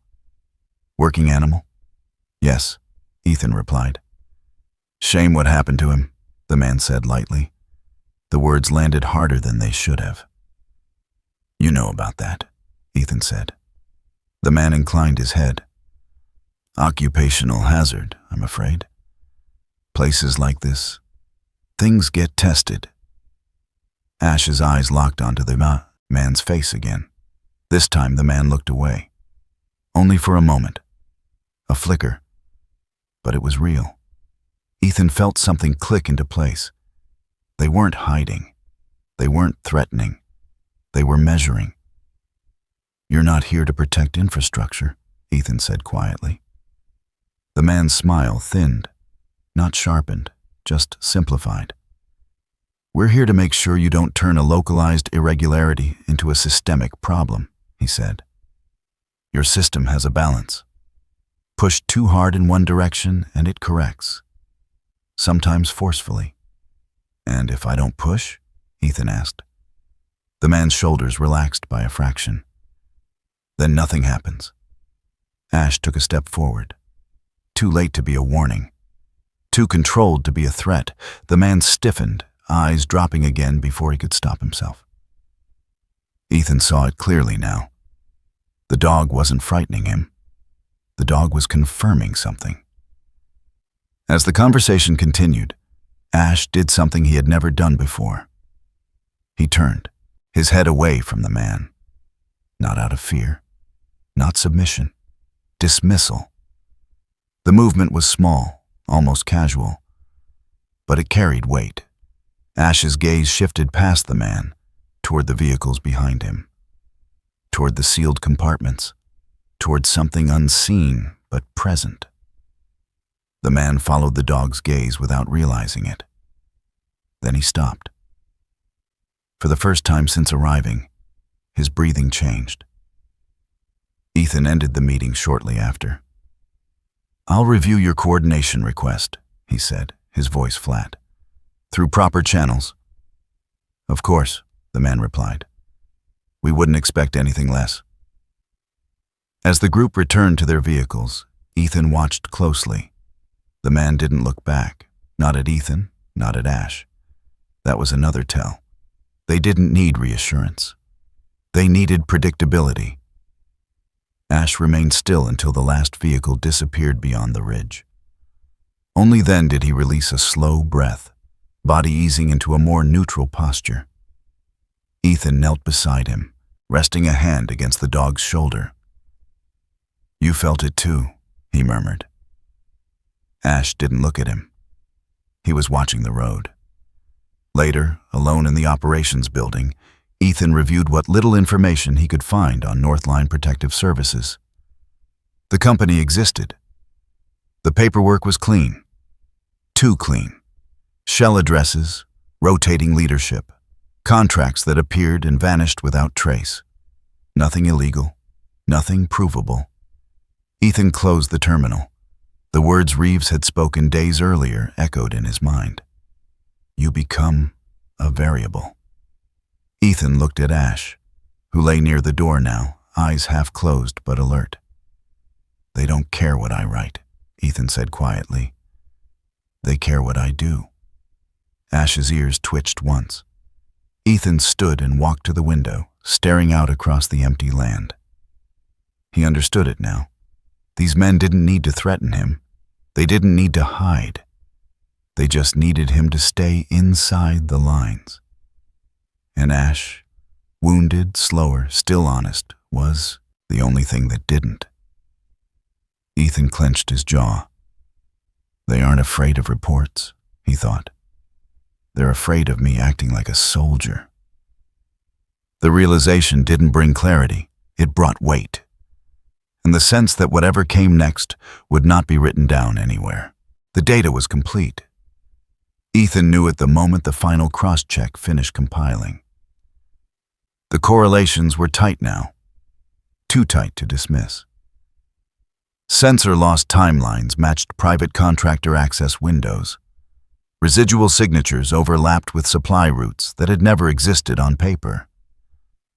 "Working animal?" "Yes," Ethan replied. "Shame what happened to him," the man said lightly. The words landed harder than they should have. "You know about that," Ethan said. The man inclined his head. "Occupational hazard, I'm afraid. Places like this, things get tested." Ash's eyes locked onto the man's face again. This time the man looked away. Only for a moment. A flicker. But it was real. Ethan felt something click into place. They weren't hiding. They weren't threatening. They were measuring. "You're not here to protect infrastructure," Ethan said quietly. The man's smile thinned, not sharpened, just simplified. "We're here to make sure you don't turn a localized irregularity into a systemic problem," he said. "Your system has a balance. Push too hard in one direction and it corrects. Sometimes forcefully." "And if I don't push?" Ethan asked. The man's shoulders relaxed by a fraction. "Then nothing happens." Ash took a step forward. Too late to be a warning. Too controlled to be a threat. The man stiffened, eyes dropping again before he could stop himself. Ethan saw it clearly now. The dog wasn't frightening him. The dog was confirming something. As the conversation continued, Ash did something he had never done before. He turned, his head away from the man. Not out of fear, not submission, dismissal. The movement was small, almost casual, but it carried weight. Ash's gaze shifted past the man, toward the vehicles behind him, toward the sealed compartments, toward something unseen but present. The man followed the dog's gaze without realizing it. Then he stopped. For the first time since arriving, his breathing changed. Ethan ended the meeting shortly after. "I'll review your coordination request," he said, his voice flat. "Through proper channels." "Of course," the man replied. "We wouldn't expect anything less." As the group returned to their vehicles, Ethan watched closely. The man didn't look back, not at Ethan, not at Ash. That was another tell. They didn't need reassurance. They needed predictability. Ash remained still until the last vehicle disappeared beyond the ridge. Only then did he release a slow breath, body easing into a more neutral posture. Ethan knelt beside him, resting a hand against the dog's shoulder. "You felt it too," he murmured. Ash didn't look at him. He was watching the road. Later, alone in the operations building, Ethan reviewed what little information he could find on Northline Protective Services. The company existed. The paperwork was clean. Too clean. Shell addresses, rotating leadership, contracts that appeared and vanished without trace. Nothing illegal, nothing provable. Ethan closed the terminal. The words Reeves had spoken days earlier echoed in his mind. "You become a variable." Ethan looked at Ash, who lay near the door now, eyes half closed but alert. "They don't care what I write," Ethan said quietly. "They care what I do." Ash's ears twitched once. Ethan stood and walked to the window, staring out across the empty land. He understood it now. These men didn't need to threaten him. They didn't need to hide. They just needed him to stay inside the lines. And Ash, wounded, slower, still honest, was the only thing that didn't. Ethan clenched his jaw. They aren't afraid of reports, he thought. They're afraid of me acting like a soldier. The realization didn't bring clarity, it brought weight. And the sense that whatever came next would not be written down anywhere. The data was complete. Ethan knew it the moment the final cross-check finished compiling. The correlations were tight now, too tight to dismiss. Sensor loss timelines matched private contractor access windows. Residual signatures overlapped with supply routes that had never existed on paper.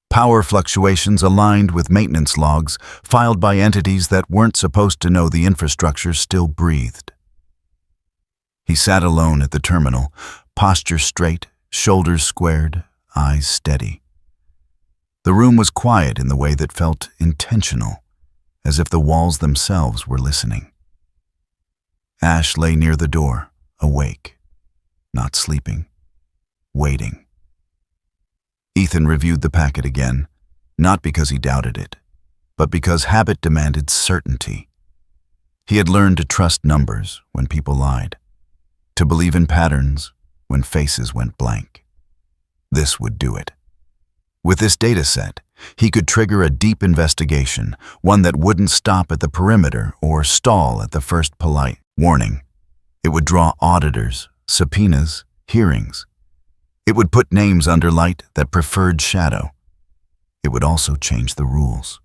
Power fluctuations aligned with maintenance logs filed by entities that weren't supposed to know the infrastructure still breathed. He sat alone at the terminal, posture straight, shoulders squared, eyes steady. The room was quiet in the way that felt intentional, as if the walls themselves were listening. Ash lay near the door, awake, not sleeping, waiting. Ethan reviewed the packet again, not because he doubted it, but because habit demanded certainty. He had learned to trust numbers when people lied, to believe in patterns when faces went blank. This would do it. With this data set, he could trigger a deep investigation, one that wouldn't stop at the perimeter or stall at the first polite warning. It would draw auditors, subpoenas, hearings. It would put names under light that preferred shadow. It would also change the rules.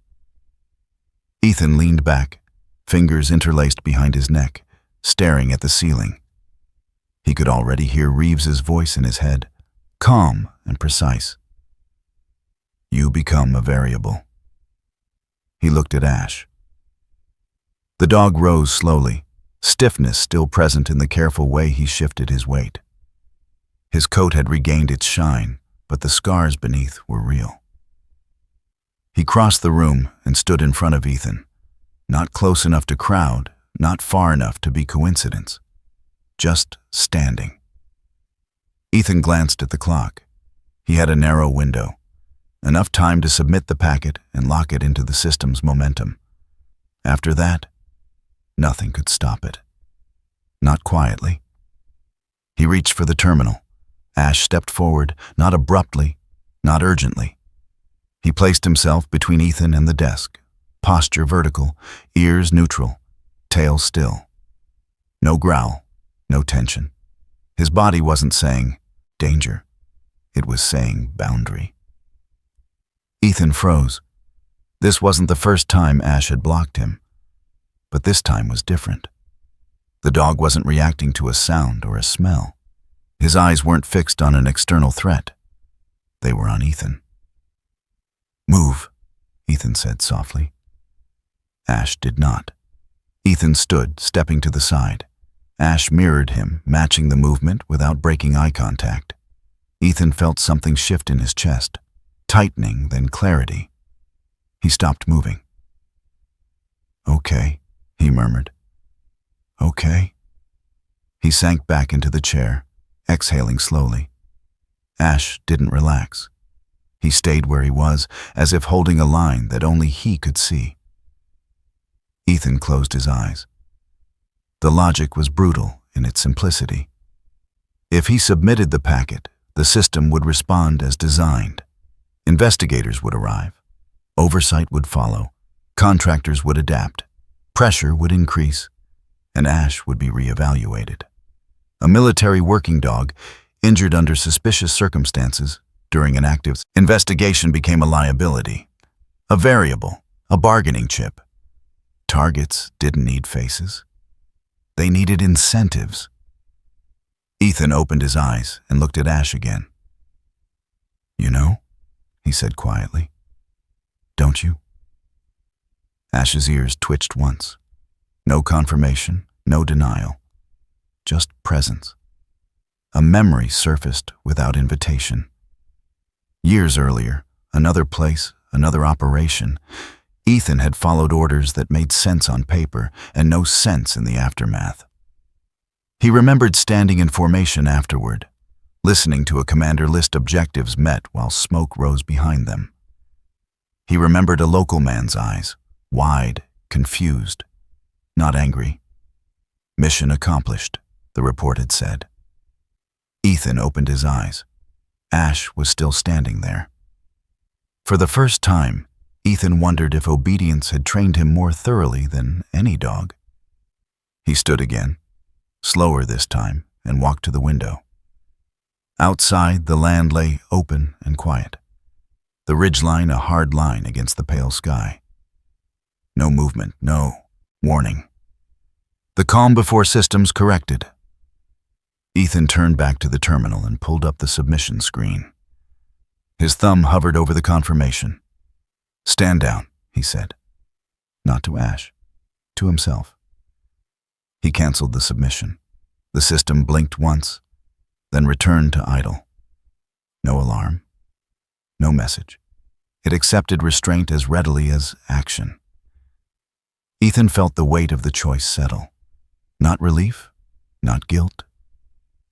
Ethan leaned back, fingers interlaced behind his neck, staring at the ceiling. He could already hear Reeves's voice in his head, calm and precise. You become a variable. He looked at Ash. The dog rose slowly, stiffness still present in the careful way he shifted his weight. His coat had regained its shine, but the scars beneath were real. He crossed the room and stood in front of Ethan, not close enough to crowd, not far enough to be coincidence, just standing. Ethan glanced at the clock. He had a narrow window, enough time to submit the packet and lock it into the system's momentum. After that, nothing could stop it. Not quietly. He reached for the terminal. Ash stepped forward, not abruptly, not urgently. He placed himself between Ethan and the desk, posture vertical, ears neutral, tail still. No growl, no tension. His body wasn't saying, danger. It was saying, boundary. Ethan froze. This wasn't the first time Ash had blocked him, but this time was different. The dog wasn't reacting to a sound or a smell. His eyes weren't fixed on an external threat. They were on Ethan. Move, Ethan said softly. Ash did not. Ethan stood, stepping to the side. Ash mirrored him, matching the movement without breaking eye contact. Ethan felt something shift in his chest, tightening, then clarity. He stopped moving. Okay, he murmured. Okay. He sank back into the chair, exhaling slowly. Ash didn't relax. He stayed where he was, as if holding a line that only he could see. Ethan closed his eyes. The logic was brutal in its simplicity. If he submitted the packet, the system would respond as designed. Investigators would arrive. Oversight would follow. Contractors would adapt. Pressure would increase. And Ash would be reevaluated. A military working dog, injured under suspicious circumstances during an active investigation, became a liability, a variable, a bargaining chip. Targets didn't need faces. They needed incentives. Ethan opened his eyes and looked at Ash again. You know, he said quietly. Don't you? Ash's ears twitched once. No confirmation, no denial. Just presence. A memory surfaced without invitation. Years earlier, another place, another operation, Ethan had followed orders that made sense on paper and no sense in the aftermath. He remembered standing in formation afterward, listening to a commander list objectives met while smoke rose behind them. He remembered a local man's eyes, wide, confused, not angry. Mission accomplished, the report had said. Ethan opened his eyes. Ash was still standing there. For the first time, Ethan wondered if obedience had trained him more thoroughly than any dog. He stood again, slower this time, and walked to the window. Outside, the land lay open and quiet, the ridgeline a hard line against the pale sky. No movement, no warning. The calm before systems corrected. Ethan turned back to the terminal and pulled up the submission screen. His thumb hovered over the confirmation. Stand down, he said. Not to Ash, to himself. He canceled the submission. The system blinked once, then returned to idle. No alarm. No message. It accepted restraint as readily as action. Ethan felt the weight of the choice settle. Not relief, not guilt,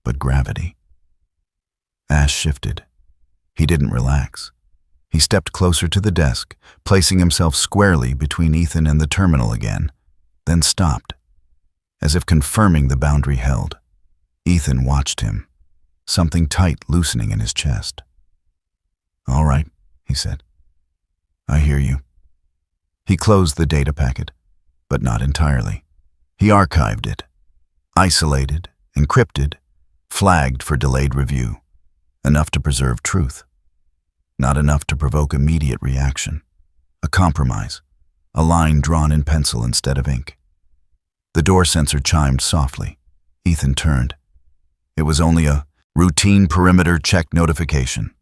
but gravity. Ash shifted. He didn't relax. He stepped closer to the desk, placing himself squarely between Ethan and the terminal again, then stopped, as if confirming the boundary held. Ethan watched him, something tight loosening in his chest. "All right," he said. "I hear you." He closed the data packet, but not entirely. He archived it, isolated, encrypted, flagged for delayed review, enough to preserve truth, not enough to provoke immediate reaction. A compromise, a line drawn in pencil instead of ink. The door sensor chimed softly. Ethan turned. It was only a routine perimeter check notification,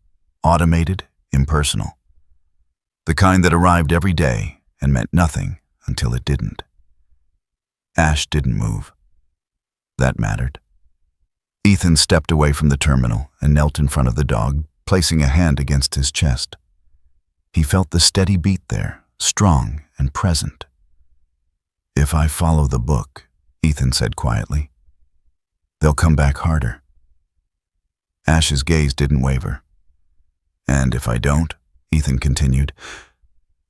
automated, impersonal. The kind that arrived every day and meant nothing until it didn't. Ash didn't move. That mattered. Ethan stepped away from the terminal and knelt in front of the dog, placing a hand against his chest. He felt the steady beat there, strong and present. "If I follow the book," Ethan said quietly, "they'll come back harder." Ash's gaze didn't waver. "And if I don't," Ethan continued,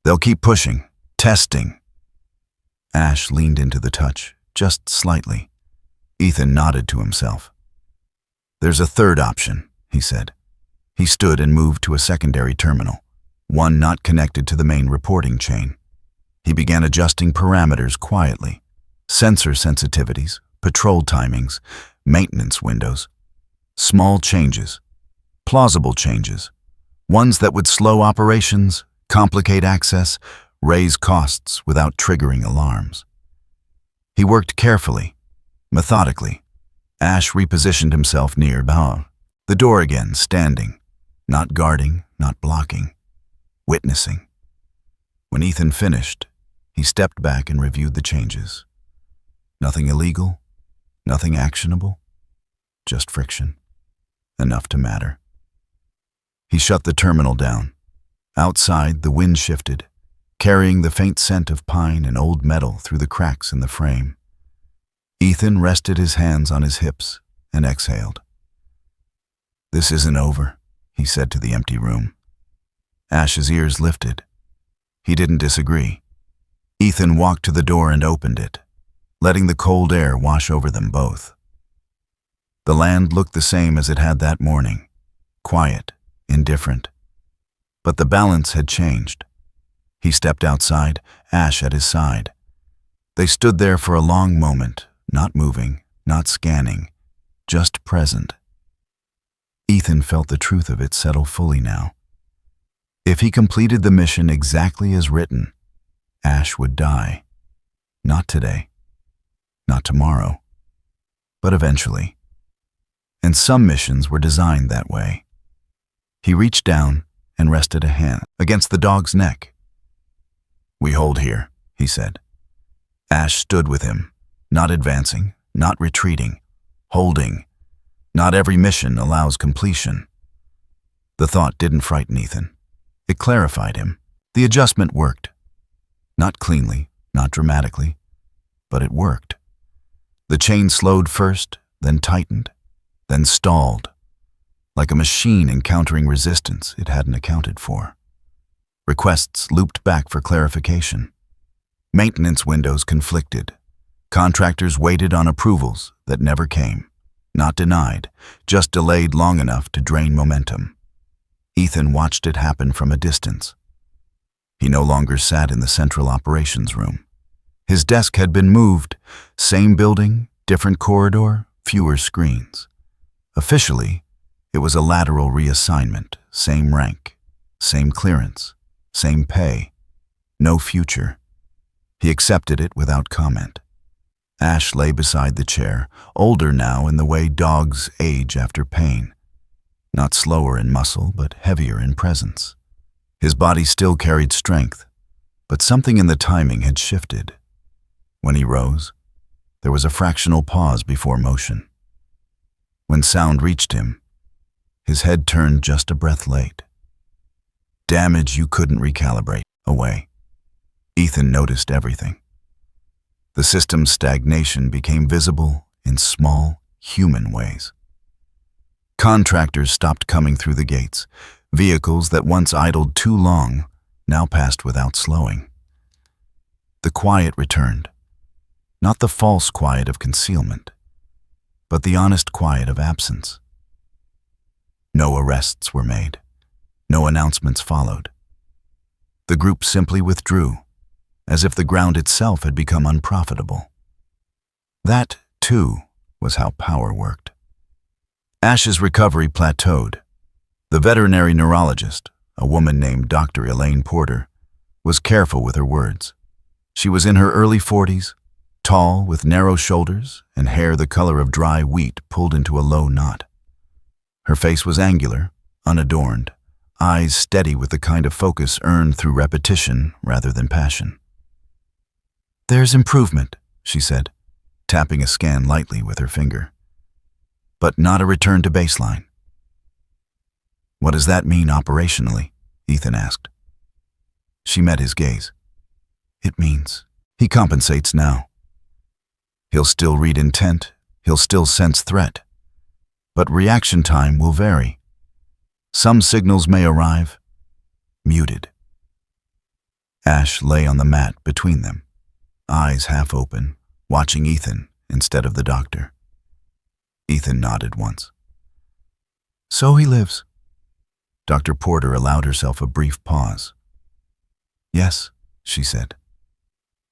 "they'll keep pushing, testing." Ash leaned into the touch, just slightly. Ethan nodded to himself. "There's a third option," he said. He stood and moved to a secondary terminal, one not connected to the main reporting chain. He began adjusting parameters quietly. Sensor sensitivities, patrol timings, maintenance windows. Small changes, plausible changes, ones that would slow operations, complicate access, raise costs without triggering alarms. He worked carefully, methodically. Ash repositioned himself near the door again, standing, not guarding, not blocking, witnessing. When Ethan finished, he stepped back and reviewed the changes. Nothing illegal, nothing actionable, just friction, enough to matter. He shut the terminal down. Outside, the wind shifted, carrying the faint scent of pine and old metal through the cracks in the frame. Ethan rested his hands on his hips and exhaled. "This isn't over," he said to the empty room. Ash's ears lifted. He didn't disagree. Ethan walked to the door and opened it, letting the cold air wash over them both. The land looked the same as it had that morning, quiet, indifferent. But the balance had changed. He stepped outside, Ash at his side. They stood there for a long moment, not moving, not scanning, just present. Ethan felt the truth of it settle fully now. If he completed the mission exactly as written, Ash would die. Not today, not tomorrow, but eventually. And some missions were designed that way. He reached down and rested a hand against the dog's neck. "We hold here," he said. Ash stood with him, not advancing, not retreating, holding. Not every mission allows completion. The thought didn't frighten Ethan. It clarified him. The adjustment worked. Not cleanly, not dramatically, but it worked. The chain slowed first, then tightened, then stalled, like a machine encountering resistance it hadn't accounted for. Requests looped back for clarification. Maintenance windows conflicted. Contractors waited on approvals that never came. Not denied, just delayed long enough to drain momentum. Ethan watched it happen from a distance. He no longer sat in the central operations room. His desk had been moved. Same building, different corridor, fewer screens. Officially, it was a lateral reassignment, same rank, same clearance, same pay, no future. He accepted it without comment. Ash lay beside the chair, older now in the way dogs age after pain. Not slower in muscle, but heavier in presence. His body still carried strength, but something in the timing had shifted. When he rose, there was a fractional pause before motion. When sound reached him, his head turned just a breath late. Damage you couldn't recalibrate. Away. Ethan noticed everything. The system's stagnation became visible in small, human ways. Contractors stopped coming through the gates. Vehicles that once idled too long now passed without slowing. The quiet returned. Not the false quiet of concealment, but the honest quiet of absence. No arrests were made. No announcements followed. The group simply withdrew, as if the ground itself had become unprofitable. That, too, was how power worked. Ash's recovery plateaued. The veterinary neurologist, a woman named Dr. Elaine Porter, was careful with her words. She was in her early 40s, tall with narrow shoulders and hair the color of dry wheat pulled into a low knot. Her face was angular, unadorned, eyes steady with the kind of focus earned through repetition rather than passion. "There's improvement," she said, tapping a scan lightly with her finger. "But not a return to baseline." "What does that mean operationally?" Ethan asked. She met his gaze. "It means he compensates now. He'll still read intent, he'll still sense threat, but reaction time will vary. Some signals may arrive, muted." Ash lay on the mat between them, eyes half open, watching Ethan instead of the doctor. Ethan nodded once. "So he lives." Dr. Porter allowed herself a brief pause. "Yes," she said.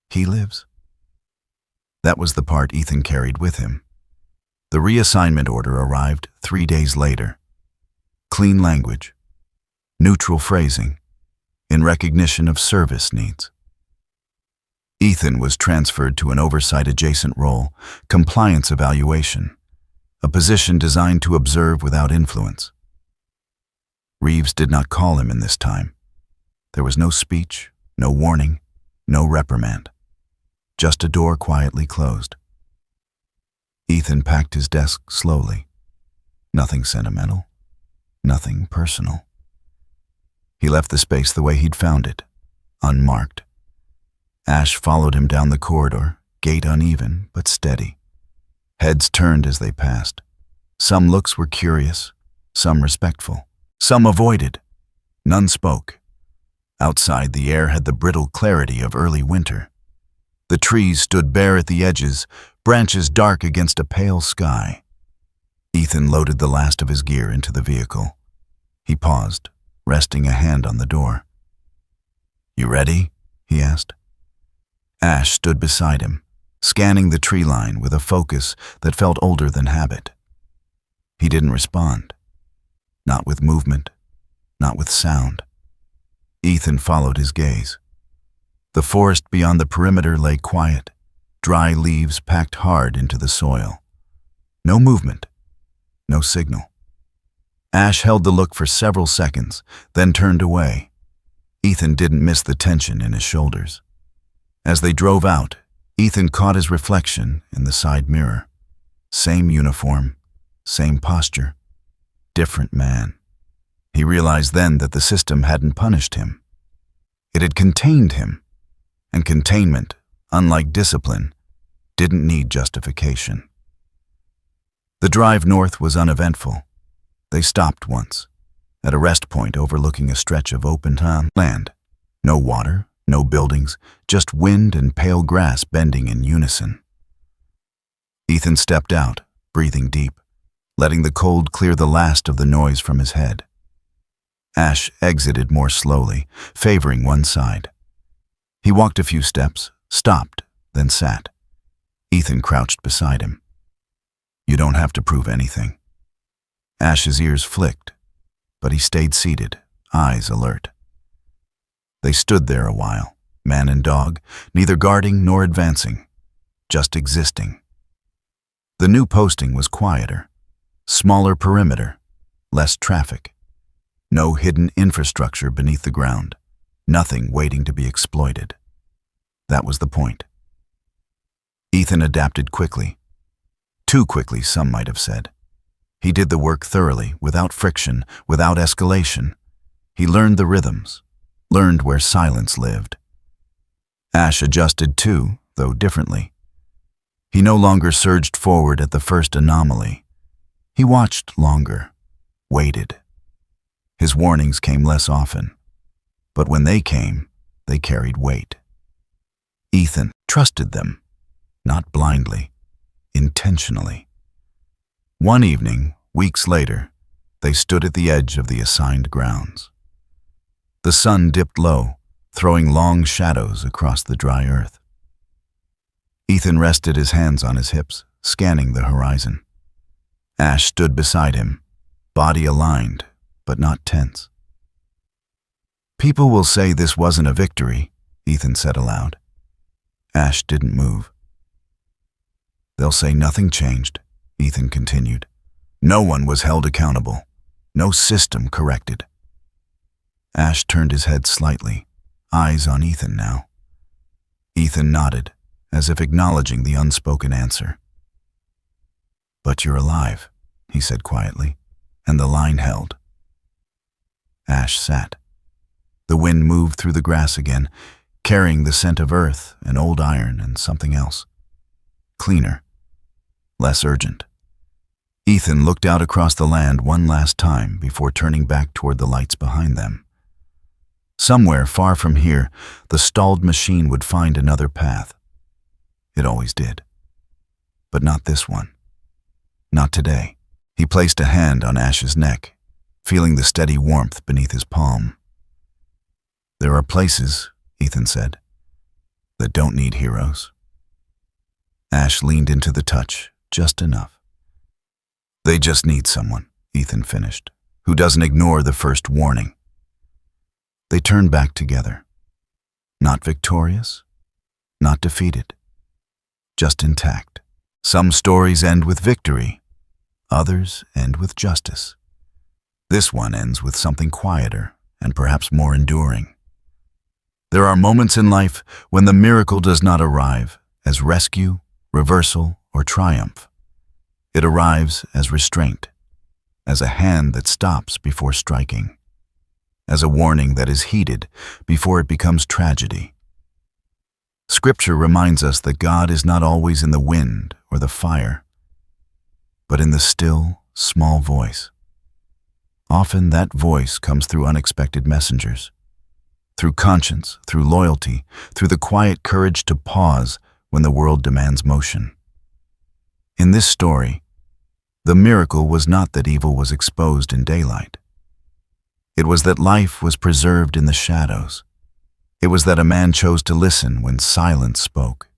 "He lives." That was the part Ethan carried with him. The reassignment order arrived 3 days later. Clean language, neutral phrasing, in recognition of service needs. Ethan was transferred to an oversight-adjacent role, compliance evaluation, a position designed to observe without influence. Reeves did not call him in this time. There was no speech, no warning, no reprimand. Just a door quietly closed. Ethan packed his desk slowly. Nothing sentimental, nothing personal. He left the space the way he'd found it, unmarked. Ash followed him down the corridor, gait uneven but steady. Heads turned as they passed. Some looks were curious, some respectful. Some avoided. None spoke. Outside, the air had the brittle clarity of early winter. The trees stood bare at the edges, branches dark against a pale sky. Ethan loaded the last of his gear into the vehicle. He paused, resting a hand on the door. "You ready?" he asked. Ash stood beside him, scanning the tree line with a focus that felt older than habit. He didn't respond. Not with movement, not with sound. Ethan followed his gaze. The forest beyond the perimeter lay quiet, dry leaves packed hard into the soil. No movement, no signal. Ash held the look for several seconds, then turned away. Ethan didn't miss the tension in his shoulders. As they drove out, Ethan caught his reflection in the side mirror. Same uniform, same posture. Different man. He realized then that the system hadn't punished him. It had contained him, and containment, unlike discipline, didn't need justification. The drive north was uneventful. They stopped once, at a rest point overlooking a stretch of open land. No water, no buildings, just wind and pale grass bending in unison. Ethan stepped out, breathing deep, letting the cold clear the last of the noise from his head. Ash exited more slowly, favoring one side. He walked a few steps, stopped, then sat. Ethan crouched beside him. "You don't have to prove anything." Ash's ears flicked, but he stayed seated, eyes alert. They stood there a while, man and dog, neither guarding nor advancing, just existing. The new posting was quieter. Smaller perimeter, less traffic. No hidden infrastructure beneath the ground, nothing waiting to be exploited. That was the point. Ethan adapted quickly. Too quickly, some might have said. He did the work thoroughly, without friction, without escalation. He learned the rhythms, learned where silence lived. Ash adjusted too, though differently. He no longer surged forward at the first anomaly. He watched longer, waited. His warnings came less often, but when they came, they carried weight. Ethan trusted them, not blindly, intentionally. One evening, weeks later, they stood at the edge of the assigned grounds. The sun dipped low, throwing long shadows across the dry earth. Ethan rested his hands on his hips, scanning the horizon. Ash stood beside him, body aligned, but not tense. "People will say this wasn't a victory," Ethan said aloud. Ash didn't move. "They'll say nothing changed," Ethan continued. "No one was held accountable. No system corrected." Ash turned his head slightly, eyes on Ethan now. Ethan nodded, as if acknowledging the unspoken answer. "But you're alive," he said quietly, and the line held. Ash sat. The wind moved through the grass again, carrying the scent of earth and old iron and something else. Cleaner, less urgent. Ethan looked out across the land one last time before turning back toward the lights behind them. Somewhere far from here, the stalled machine would find another path. It always did. But not this one. Not today. He placed a hand on Ash's neck, feeling the steady warmth beneath his palm. "There are places," Ethan said, "that don't need heroes." Ash leaned into the touch, just enough. "They just need someone," Ethan finished, "who doesn't ignore the first warning." They turned back together. Not victorious, not defeated, just intact. Some stories end with victory, others end with justice. This one ends with something quieter and perhaps more enduring. There are moments in life when the miracle does not arrive as rescue, reversal, or triumph. It arrives as restraint, as a hand that stops before striking, as a warning that is heeded before it becomes tragedy. Scripture reminds us that God is not always in the wind or the fire, but in the still, small voice. Often that voice comes through unexpected messengers, through conscience, through loyalty, through the quiet courage to pause when the world demands motion. In this story, the miracle was not that evil was exposed in daylight. It was that life was preserved in the shadows. It was that a man chose to listen when silence spoke.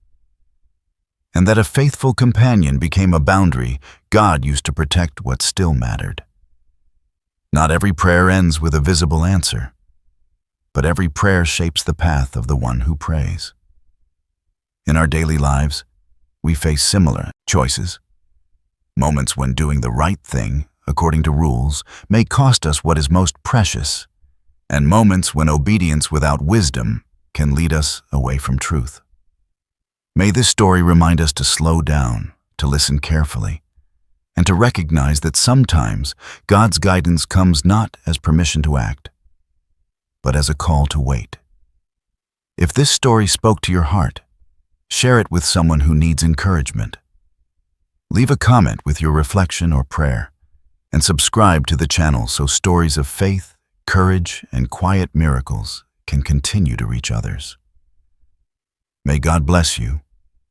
And that a faithful companion became a boundary God used to protect what still mattered. Not every prayer ends with a visible answer, but every prayer shapes the path of the one who prays. In our daily lives, we face similar choices. Moments when doing the right thing, according to rules, may cost us what is most precious, and moments when obedience without wisdom can lead us away from truth. May this story remind us to slow down, to listen carefully, and to recognize that sometimes God's guidance comes not as permission to act, but as a call to wait. If this story spoke to your heart, share it with someone who needs encouragement. Leave a comment with your reflection or prayer, and subscribe to the channel so stories of faith, courage, and quiet miracles can continue to reach others. May God bless you,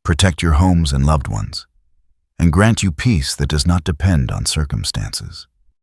protect your homes and loved ones, and grant you peace that does not depend on circumstances.